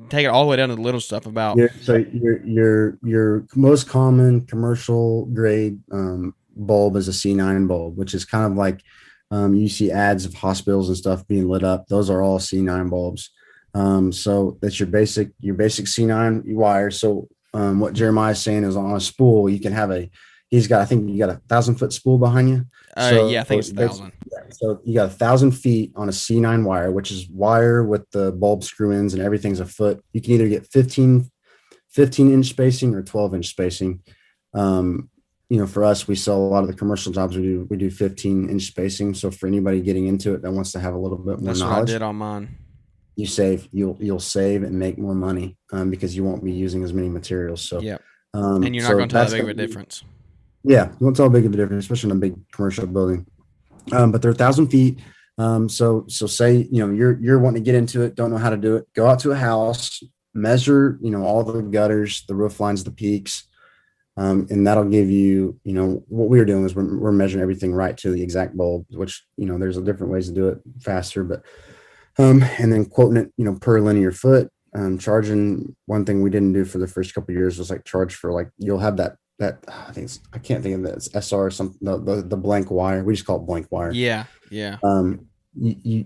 take it all the way down to the little stuff about. Your most common commercial grade bulb is a C9 bulb, which is kind of like you see ads of hospitals and stuff being lit up. Those are all C9 bulbs. So that's your basic C9 wire. So what Jeremiah is saying is on a spool, you can have I think you got 1,000-foot spool behind you. Yeah, I think it's 1,000. So you got 1,000 feet on a C9 wire, which is wire with the bulb screw ins and everything's a foot. You can either get 15-inch spacing or 12-inch spacing. For us, we sell a lot of the commercial jobs. We do 15-inch spacing. So for anybody getting into it that wants to have a little bit more knowledge, that's what I did on mine. You'll save and make more money because you won't be using as many materials. So yeah, and you're not going to tell that big of a difference. Yeah, you won't tell a big of a difference, especially in a big commercial building. But they're 1,000 feet. So say you're wanting to get into it, don't know how to do it. Go out to a house, measure all the gutters, the roof lines, the peaks, and that'll give you what we were doing is we're measuring everything right to the exact bulb, which there's different ways to do it faster, but and then quoting it per linear foot. Charging, one thing we didn't do for the first couple of years was like charge for like you'll have that I can't think of that. It's SR or something. The blank wire. We just call it blank wire. Yeah. You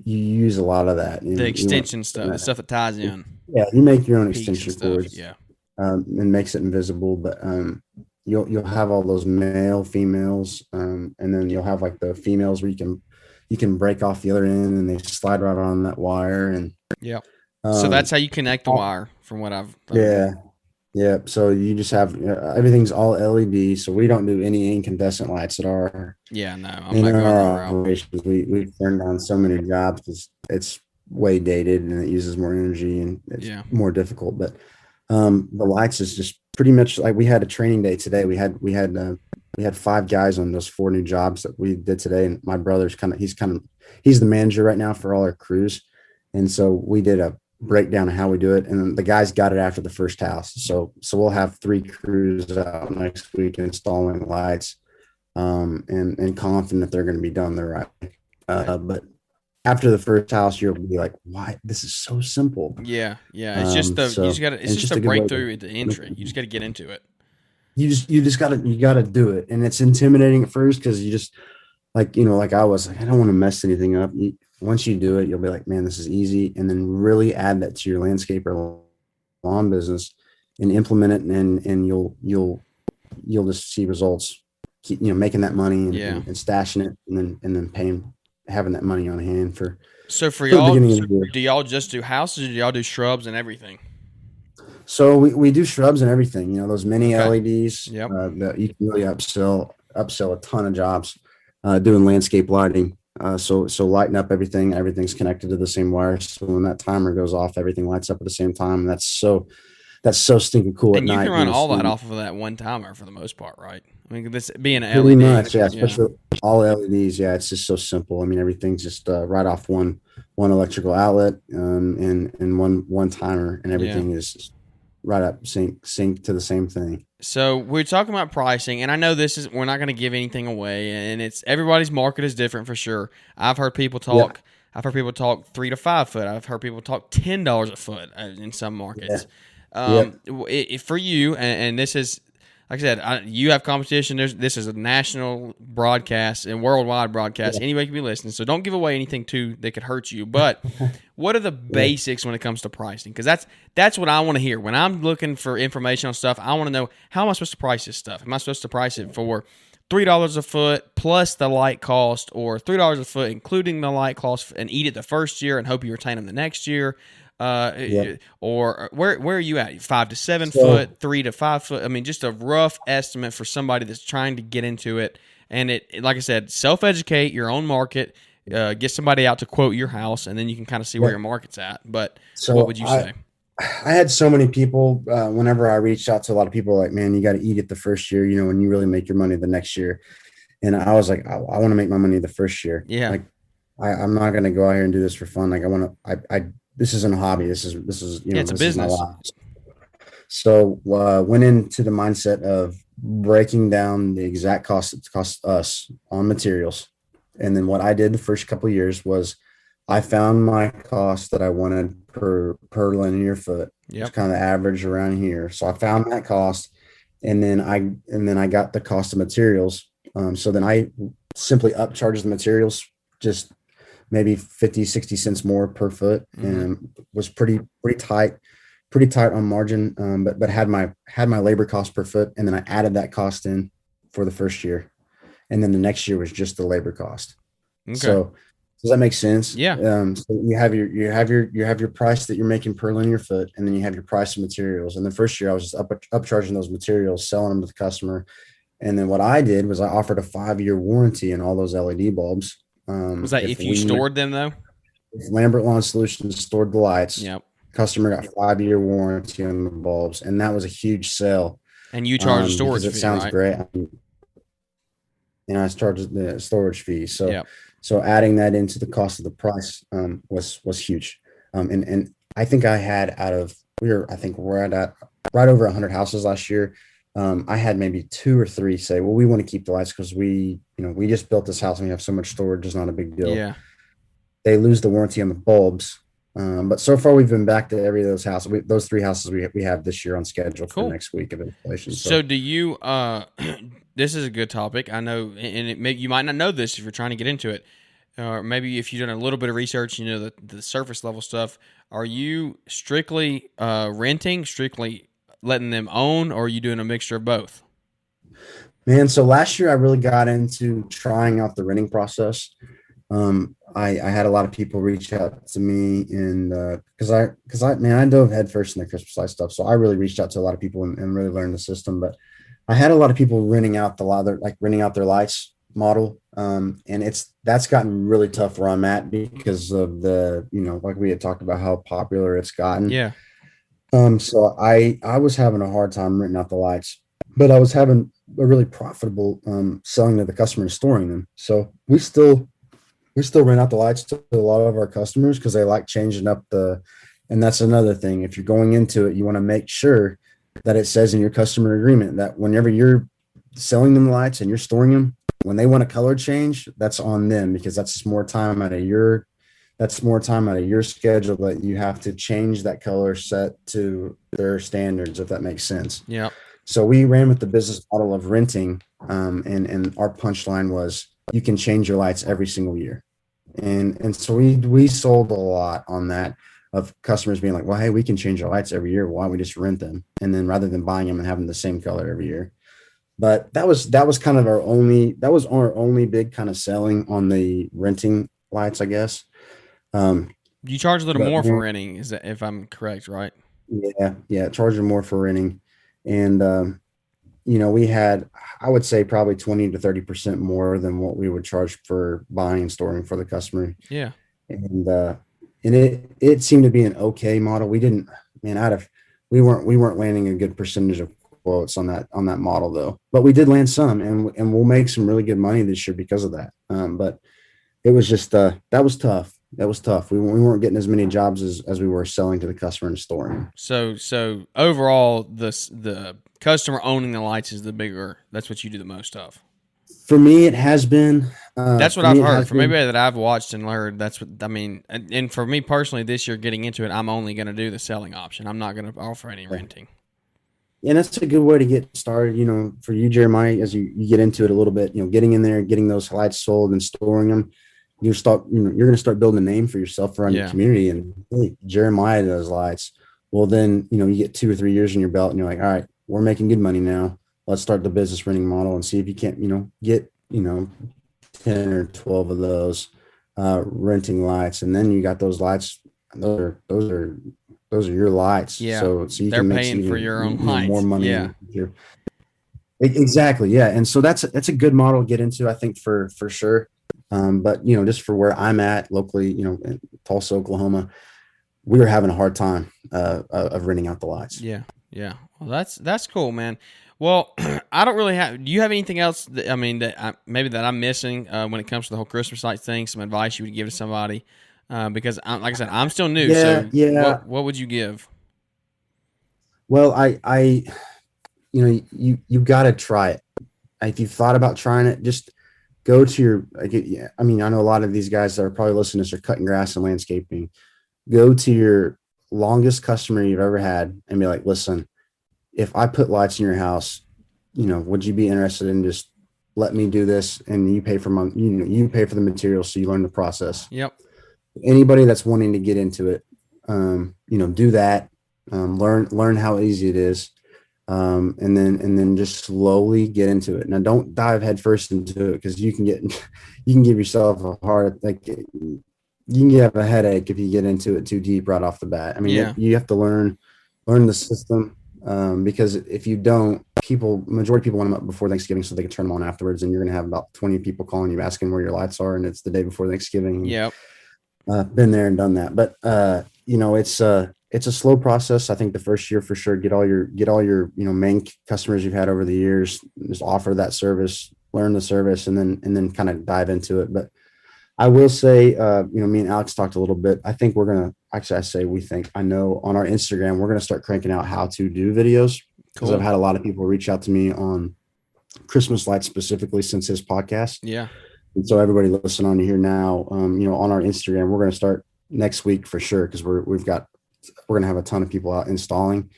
use a lot of that. The extension stuff, the stuff that ties in. Yeah, you make your own extension cords. Yeah. And makes it invisible, but you'll have all those male, females, and then you'll have like the females where you can break off the other end and they slide right on that wire and yeah. So that's how you connect the wire, from what I've done. Yeah. So you just have everything's all LED. So we don't do any incandescent lights at our. Yeah, no, I'm not going operations. We've turned down so many jobs because it's way dated and it uses more energy and it's more difficult. But the lights is just pretty much like we had a training day today. We had 5 guys on those 4 new jobs that we did today, and my brother's he's the manager right now for all our crews, and so we did a breakdown of how we do it, and the guys got it after the first house. So we'll have 3 crews out next week installing lights, and confident that they're going to be done the right way. But after the first house, you'll be like, "Why? This is so simple." Yeah. It's just it's just a breakthrough at the entry. You just got to get into it. You just gotta do it, and it's intimidating at first because you just like I was like, I don't want to mess anything up. Once you do it, you'll be like, man, this is easy, and then really add that to your landscape or lawn business and implement it, and you'll just see results making that money Yeah. and stashing it and then having that money on hand So for the y'all, beginning of the year. do y'all just do houses or do y'all do shrubs and everything? So we do shrubs and everything, those mini Okay. LEDs Yep. that you can really upsell a ton of jobs doing landscape lighting. So lighting up everything's connected to the same wire. So when that timer goes off, everything lights up at the same time. And that's so stinking cool at And you night. can run all that off of that one timer for the most part, right? I mean, this being an Pretty LED. much, yeah. Especially all LEDs, yeah. It's just so simple. I mean, everything's just right off one electrical outlet and one timer, and everything is just right up sync to the same thing. So we're talking about pricing, and I know we're not going to give anything away, and it's everybody's market is different for sure. I've heard people talk. Yeah. I've heard people talk 3 to 5 foot. I've heard people talk $10 a foot in some markets. Yeah. For you, and this is, like I said, you have competition. This is a national broadcast and worldwide broadcast. Yeah. Anybody can be listening, so don't give away anything that could hurt you. But what are the basics when it comes to pricing? Because that's what I want to hear. When I'm looking for information on stuff, I want to know, how am I supposed to price this stuff? Am I supposed to price it for $3 a foot plus the light cost, or $3 a foot including the light cost, and eat it the first year and hope you retain them the next year? Or where are you at? 5 to 7 foot, 3 to 5 foot. I mean, just a rough estimate for somebody that's trying to get into it. And it, like I said, self-educate your own market, get somebody out to quote your house, and then you can kind of see where your market's at. But what would you say? I had so many people, whenever I reached out to a lot of people, like, man, you got to eat it the first year, when you really make your money the next year. And I was like, I want to make my money the first year. Yeah. Like, I'm not going to go out here and do this for fun. Like, this isn't a hobby. This is it's a business. So went into the mindset of breaking down the exact cost it costs us on materials. And then what I did the first couple of years was I found my cost that I wanted per linear foot. It's kind of the average around here. So I found that cost, and then I got the cost of materials. So then I simply upcharged the materials just maybe 50, 60 cents more per foot, and was pretty tight on margin. But had my labor cost per foot, and then I added that cost in for the first year, and then the next year was just the labor cost. Okay. So does that make sense? Yeah. So you have your price that you're making per linear foot, and then you have your price of materials. And the first year I was just upcharging those materials, selling them to the customer. And then what I did was I offered a 5-year warranty on all those LED bulbs. Was that if you stored them though? If Lambert Lawn Solutions stored the lights, customer got 5-year warranty on the bulbs, and that was a huge sale. And you charge a storage fee, it sounds right? great. And I charged the storage fee. So adding that into the cost of the price was huge. And I think I had we're at right over 100 houses last year. I had maybe 2 or 3 say, well, we want to keep the lights because we just built this house and we have so much storage. It's not a big deal. Yeah. They lose the warranty on the bulbs. But so far we've been back to every of those houses. Those 3 houses we have this year on schedule for the next week of installation. So do you, this is a good topic. I know, and you might not know this if you're trying to get into it. Or maybe if you've done a little bit of research, the surface level stuff. Are you strictly renting, strictly letting them own, or are you doing a mixture of both? Man, so last year I really got into trying out the renting process. I had a lot of people reach out to me, and because I dove headfirst in the Christmas light stuff, so I really reached out to a lot of people and really learned the system. But I had a lot of people renting out their lights model, and that's gotten really tough where I'm at because of the like we had talked about how popular it's gotten. Yeah. So I was having a hard time renting out the lights, but I was having a really profitable selling to the customer and storing them. So we still rent out the lights to a lot of our customers because they like changing up and that's another thing. If you're going into it, you want to make sure that it says in your customer agreement that whenever you're selling them the lights and you're storing them, when they want a color change, that's on them, because that's more time out of your schedule that you have to change that color set to their standards, if that makes sense. Yeah. So we ran with the business model of renting, and our punchline was you can change your lights every single year. And so we sold a lot on that, of customers being like, well, hey, we can change our lights every year. Why don't we just rent them? And then rather than buying them and having the same color every year. But that was our only big kind of selling on the renting lights, I guess. You charge a little But more for man, renting, is that, if I'm correct, right? yeah, charging more for renting. And we had, I would say, probably 20 to 30% more than what we would charge for buying and storing for the customer. Yeah. And it seemed to be an okay model. We didn't, man, we weren't landing a good percentage of quotes on that model though. But we did land some, and we'll make some really good money this year because of that. But it was just that was tough. That was tough. We weren't getting as many jobs as we were selling to the customer and storing. So overall, the customer owning the lights is the bigger. That's what you do the most of. For me, it has been. That's what For I've me, it heard has from been. everybody that I've watched and learned. That's what I mean. And for me personally, this year getting into it, I'm only going to do the selling option. I'm not going to offer any renting. And that's a good way to get started. For you, Jeremiah, as you get into it a little bit, getting in there, getting those lights sold and storing them, you're going to start building a name for yourself around your Yeah. community. And hey, Jeremiah does lights. Well, then, you get 2 or 3 years in your belt and you're like, all right, we're making good money now. Let's start the business renting model and see if you can't, get, 10 or 12 of those renting lights. And then you got those lights. Those are your lights. Yeah. So you They're can make paying for your own more lights. money. Yeah. Exactly. Yeah. And so that's a good model to get into, I think, for sure. But just for where I'm at locally, in Tulsa, Oklahoma, we were having a hard time of renting out the lights. Yeah. Yeah. Well, that's cool, man. Well, I don't really have. Do you have anything else? Maybe that I'm missing when it comes to the whole Christmas lights thing? Some advice you would give to somebody? Because like I said, I'm still new. Yeah. So Yeah. what would you give? Well, you got to try it. If you've thought about trying it, just go to your, yeah, I know a lot of these guys that are probably listening to this are cutting grass and landscaping. Go to your longest customer you've ever had and be like, listen, if I put lights in your house, would you be interested in just let me do this? And you pay for you pay for the materials. So you learn the process. Yep. Anybody that's wanting to get into it, do that, learn how easy it is. And then just slowly get into it. Now, don't dive headfirst into it because you can give yourself a heart, like you can have a headache if you get into it too deep right off the bat. Yeah. You have to learn the system, because if you don't, majority of people want them up before Thanksgiving so they can turn them on afterwards, and you're going to have about 20 people calling you asking where your lights are, and it's the day before Thanksgiving. Yep. Been there and done that, but it's a slow process. I think the first year for sure, get all your main customers you've had over the years, just offer that service, learn the service, and then kind of dive into it. But I will say, me and Alex talked a little bit. I think I know on our Instagram, we're going to start cranking out how to do videos, because Cool. I've had a lot of people reach out to me on Christmas lights specifically since his podcast. Yeah. And so everybody listening on here now, on our Instagram, we're going to start next week for sure, because we're going to have a ton of people out installing.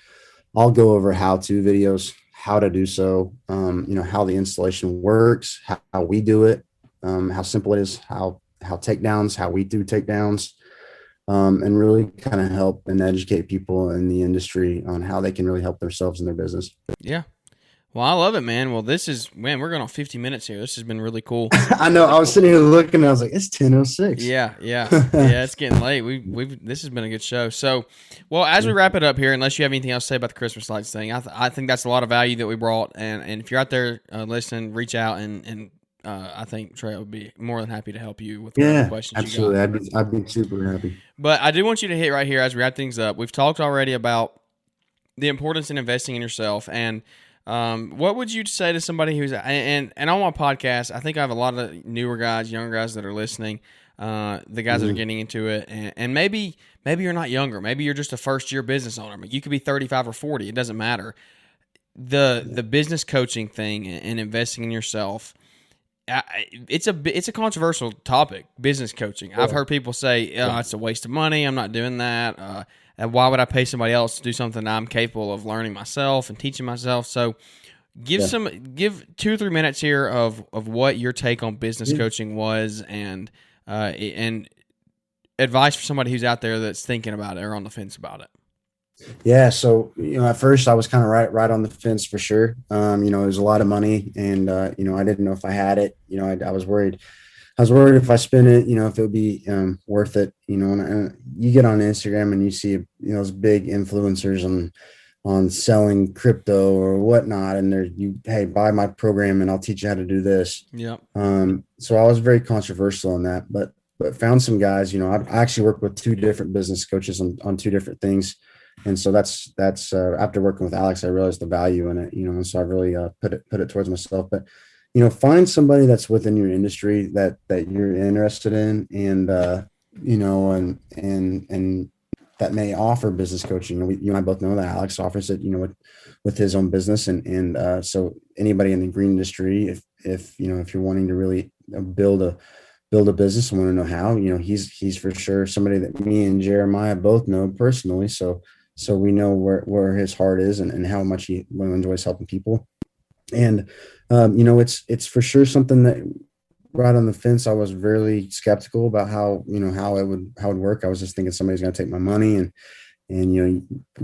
I'll go over how-to videos, how to do so, how the installation works, how we do it, how simple it is, how takedowns, how we do takedowns, and really kind of help and educate people in the industry on how they can really help themselves in their business. Yeah. Well, I love it, man. Well, we're going on 50 minutes here. This has been really cool. I know. I was sitting here looking, and I was like, it's 10:06. Yeah. It's getting late. This has been a good show. So, well, as we wrap it up here, unless you have anything else to say about the Christmas lights thing, I think that's a lot of value that we brought. And if you're out there listening, reach out and I think Trey would be more than happy to help you with whatever questions absolutely. you got. I'd be super happy. But I do want you to hit right here as we wrap things up. We've talked already about the importance in investing in yourself, and what would you say to somebody who's and on my podcast, I think I have a lot of newer guys, younger guys that are listening, the guys that are getting into it, and maybe you're not younger, maybe you're just a first year business owner. You could be 35 or 40, it doesn't matter. The business coaching thing and investing in yourself, it's a controversial topic. Business coaching, I've heard people say it's a waste of money, I'm not doing that. Why would I pay somebody else to do something I'm capable of learning myself and teaching myself? So give 2 or 3 minutes here of what your take on business coaching was, and advice for somebody who's out there that's thinking about it or on the fence about it. Yeah. So, at first I was kind of right on the fence for sure. It was a lot of money and, I didn't know if I had it, I was worried. I was worried if I spent it, if it would be worth it, and you get on Instagram and you see, those big influencers on selling crypto or whatnot. And hey, buy my program and I'll teach you how to do this. Yep. So I was very controversial on that, but found some guys, I actually worked with two different business coaches on two different things. And so that's after working with Alex, I realized the value in it, and so I really put it towards myself. But find somebody that's within your industry that you're interested in, and and that may offer business coaching. You and I both know that Alex offers it, with his own business, and so anybody in the green industry, if you're wanting to really build a business and want to know how, he's for sure somebody that me and Jeremiah both know personally. So we know where his heart is and how much he really enjoys helping people. And it's for sure something that right on the fence. I was really skeptical about how it would work. I was just thinking somebody's going to take my money and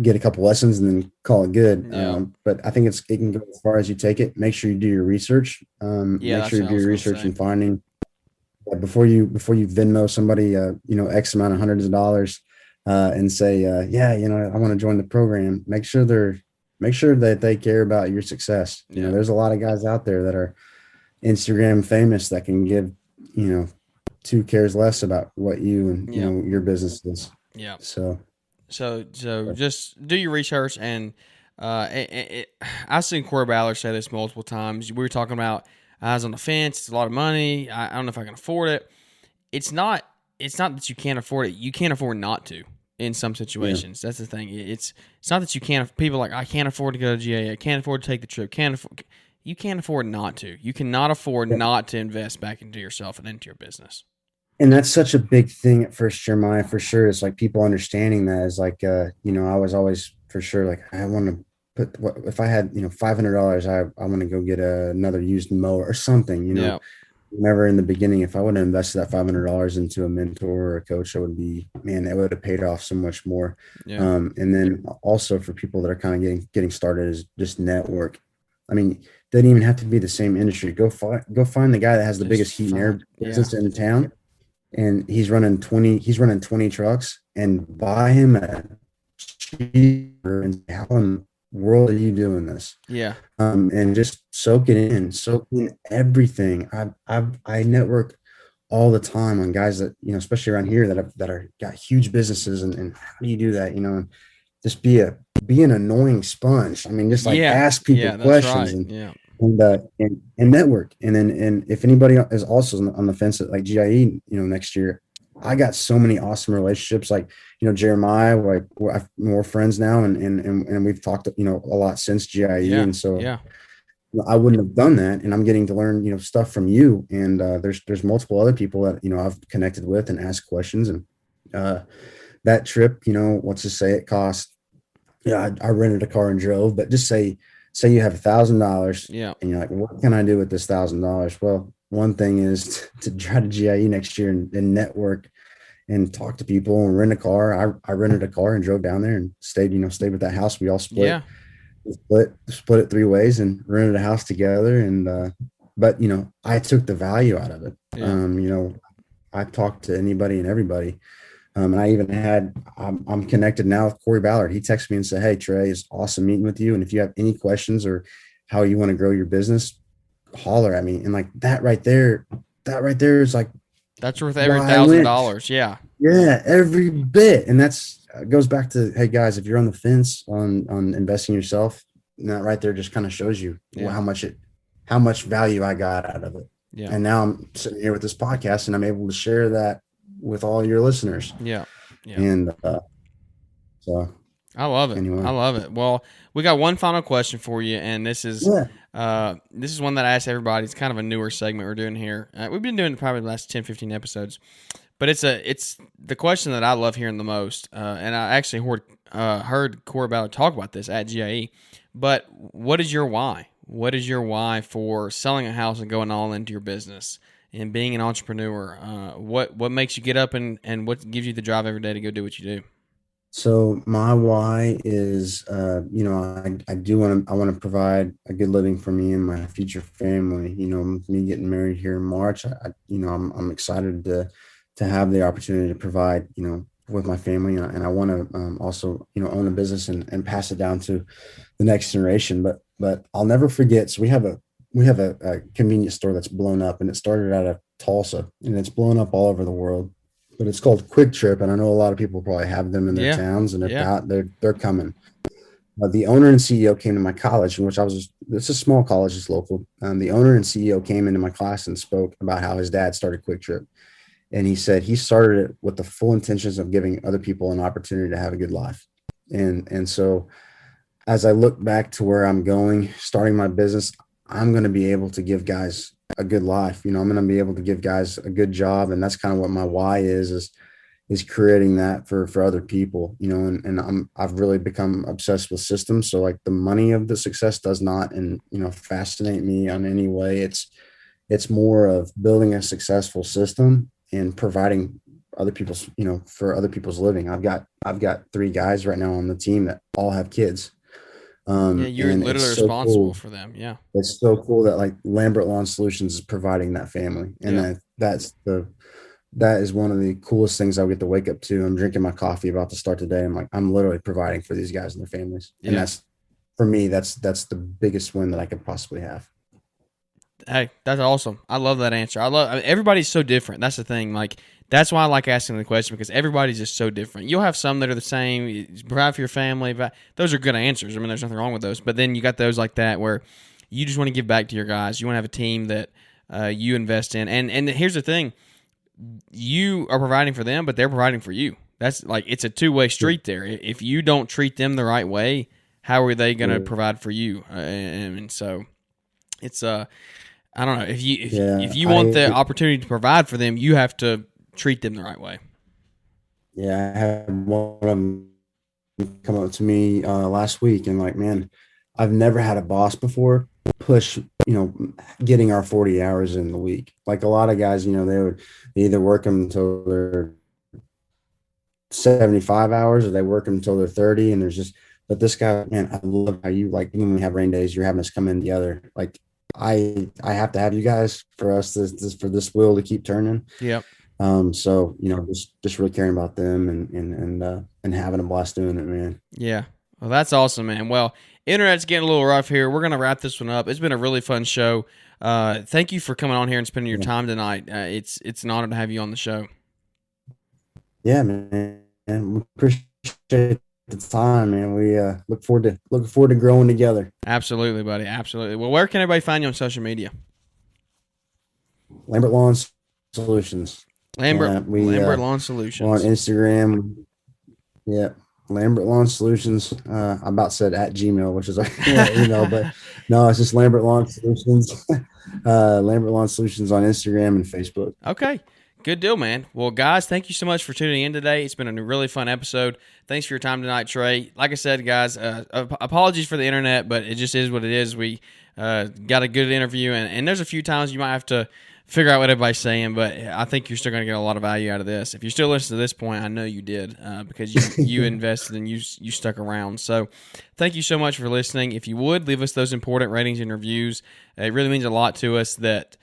get a couple lessons and then call it good. Yeah. But I think it can go as far as you take it. Make sure you do your research. Make sure you do your research and finding before you Venmo somebody X amount of hundreds of dollars and say I want to join the program. Make sure that they care about your success. There's a lot of guys out there that are Instagram famous that can give, two cares less about what you and your business is. Yeah. So just do your research and I've seen Corey Ballard say this multiple times. We were talking about I was on the fence. It's a lot of money. I don't know if I can afford it. It's not that you can't afford it. You can't afford not to in some situations. Yeah. That's the thing. It's not that you can't. People are like, I can't afford to go to GA. I can't afford to take the trip. You can't afford not to. You cannot afford not to invest back into yourself and into your business. And that's such a big thing at first, Jeremiah, for sure. It's like people understanding that is like, I was always for sure, like, I want to if I had, $500, I want to go get another used mower or something, Yeah. Remember in the beginning, if I would have invested that $500 into a mentor or a coach, it would have paid off so much more. Yeah. And then also for people that are kind of getting started is just network. I mean, doesn't even have to be the same industry. Go find the guy that has the biggest heat and air business in town, and he's running 20 trucks, and buy him a cheaper and how in the world are you doing this? Yeah. And just soak in everything. I network all the time on guys that, especially around here that are got huge businesses, and how do you do that? And just be an annoying sponge. I mean, just like ask people questions and network. And if anybody is also on the fence at like GIE, next year, I got so many awesome relationships. Like, Jeremiah, like we're friends now, and we've talked, a lot since GIE. And so I wouldn't have done that. And I'm getting to learn, stuff from you. And there's multiple other people that, I've connected with and asked questions. And that trip, let's just say it cost, I rented a car and drove, but just say you have $1,000 and you're like, what can I do with this $1,000? Well, one thing is to try to GIE next year and network and talk to people and rent a car. I rented a car and drove down there and stayed with that house. We all split it 3 ways and rented a house together. And, but I took the value out of it. I talked to anybody and everybody. And I even I'm connected now with Corey Ballard. He texted me and said, "Hey, Trey, it's awesome meeting with you. And if you have any questions or how you want to grow your business, holler at me." And like that right there is like, that's worth every $1,000. Yeah. Yeah. Every bit. And that's goes back to, hey guys, if you're on the fence on investing in yourself, that right there just kind of shows you how much value I got out of it. Yeah. And now I'm sitting here with this podcast and I'm able to share that with all your listeners. Yeah. And so I love it. Anyway. I love it. Well, we got one final question for you, and this is one that I ask everybody. It's kind of a newer segment we're doing here. We've been doing it probably the last 10, 15 episodes, but it's the question that I love hearing the most. And I actually heard Corey Ballard talk about this at GIE. But what is your why? What is your why for selling a house and going all into your business and being an entrepreneur? What makes you get up and what gives you the drive every day to go do what you do? So my why is, I want to provide a good living for me and my future family. Me getting married here in March, I'm excited to have the opportunity to provide, with my family, and I want to also, own a business and pass it down to the next generation. But I'll never forget. So we have a convenience store that's blown up, and it started out of Tulsa, and it's blown up all over the world. But it's called Quick Trip, and I know a lot of people probably have them in their Yeah. towns, and if Yeah. not, they're coming. The owner and CEO came to my college, in which I was. It's a small college, it's local. The owner and CEO came into my class and spoke about how his dad started Quick Trip, and he said he started it with the full intentions of giving other people an opportunity to have a good life. And so as I look back to where I'm going, starting my business, I'm going to be able to give guys a good life. I'm going to be able to give guys a good job. And that's kind of what my why is creating that for other people, and I've really become obsessed with systems. So like the money of the success does not, and, fascinate me on any way. It's more of building a successful system and providing other people's, for other people's living. I've got 3 guys right now on the team that all have kids. Yeah. You're And literally it's so responsible cool. for them. Yeah. It's so cool that like Lambert Lawn Solutions is providing that family. And Yeah. that is one of the coolest things I get to wake up to. I'm drinking my coffee about to start today. I'm like, I'm literally providing for these guys and their families. And Yeah. that's, for me, that's the biggest win that I could possibly have. Hey, that's awesome. I love that answer. I mean, everybody's so different. That's the thing. Like, that's why I like asking the question, because everybody's just so different. You'll have some that are the same. You provide for your family. But those are good answers. I mean, there's nothing wrong with those. But then you got those like that where you just want to give back to your guys. You want to have a team that you invest in. And here's the thing. You are providing for them, but they're providing for you. That's like, it's a two-way street there. If you don't treat them the right way, how are they going to provide for you? And so it's I don't know, if you want the opportunity to provide for them, you have to treat them the right way. Yeah, I had one of them come up to me last week and like, man, I've never had a boss before push, getting our 40 hours in the week. Like a lot of guys, they either work them until they're 75 hours or they work them until they're 30. And but this guy, man, I love how you, like, when we have rain days, you're having us come in together. Like I have to have you guys for us for this wheel to keep turning. Yep. So, just really caring about them and having a blast doing it, man. Yeah. Well, that's awesome, man. Well, internet's getting a little rough here. We're going to wrap this one up. It's been a really fun show. Thank you for coming on here and spending your time tonight. It's an honor to have you on the show. Yeah, man. And we appreciate the time, man. We look forward to growing together. Absolutely, buddy. Absolutely. Well, where can everybody find you on social media? Lambert Lawn Solutions. Lambert Lawn Solutions. On Instagram. Yeah. Lambert Lawn Solutions. I about said at Gmail, which is our email, but no, it's just Lambert Lawn Solutions. Lambert Lawn Solutions on Instagram and Facebook. Okay. Good deal, man. Well, guys, thank you so much for tuning in today. It's been a really fun episode. Thanks for your time tonight, Trey. Like I said, guys, apologies for the internet, but it just is what it is. We got a good interview, and there's a few times you might have to figure out what everybody's saying, but I think you're still going to get a lot of value out of this. If you're still listening to this point, I know you did because you invested and you stuck around. So thank you so much for listening. If you would, leave us those important ratings and reviews. It really means a lot to us that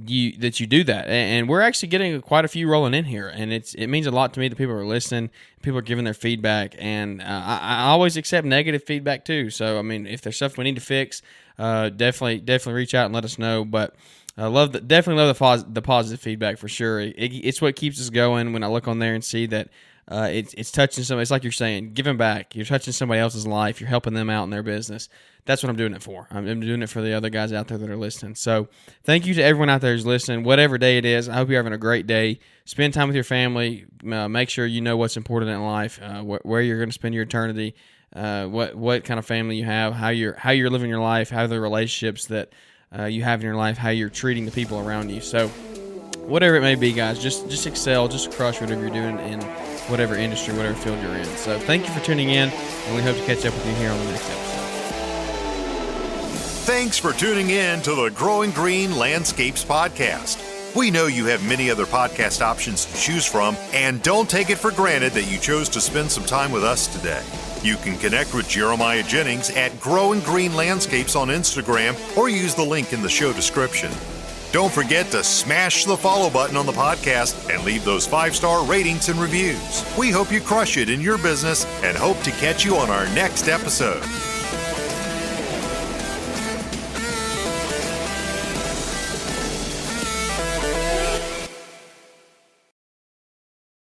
you do that, and we're actually getting quite a few rolling in here, and it means a lot to me that people are listening, people are giving their feedback, and I always accept negative feedback too. So I mean, if there's stuff we need to fix, definitely reach out and let us know. But I definitely love the positive feedback for sure. It's what keeps us going. When I look on there and see that it's touching somebody, it's like you're saying, giving back. You're touching somebody else's life. You're helping them out in their business. That's what I'm doing it for. I'm doing it for the other guys out there that are listening. So thank you to everyone out there who's listening, whatever day it is. I hope you're having a great day. Spend time with your family. Make sure you know what's important in life, where you're going to spend your eternity, what kind of family you have, how you're living your life, how the relationships that you have in your life, how you're treating the people around you. So whatever it may be, guys, just excel, just crush whatever you're doing in whatever industry, whatever field you're in. So thank you for tuning in, and we hope to catch up with you here on the next episode. Thanks for tuning in to the Growing Green Landscapes podcast. We know you have many other podcast options to choose from, and don't take it for granted that you chose to spend some time with us today. You can connect with Jeremiah Jennings at Growing Green Landscapes on Instagram or use the link in the show description. Don't forget to smash the follow button on the podcast and leave those 5-star ratings and reviews. We hope you crush it in your business and hope to catch you on our next episode.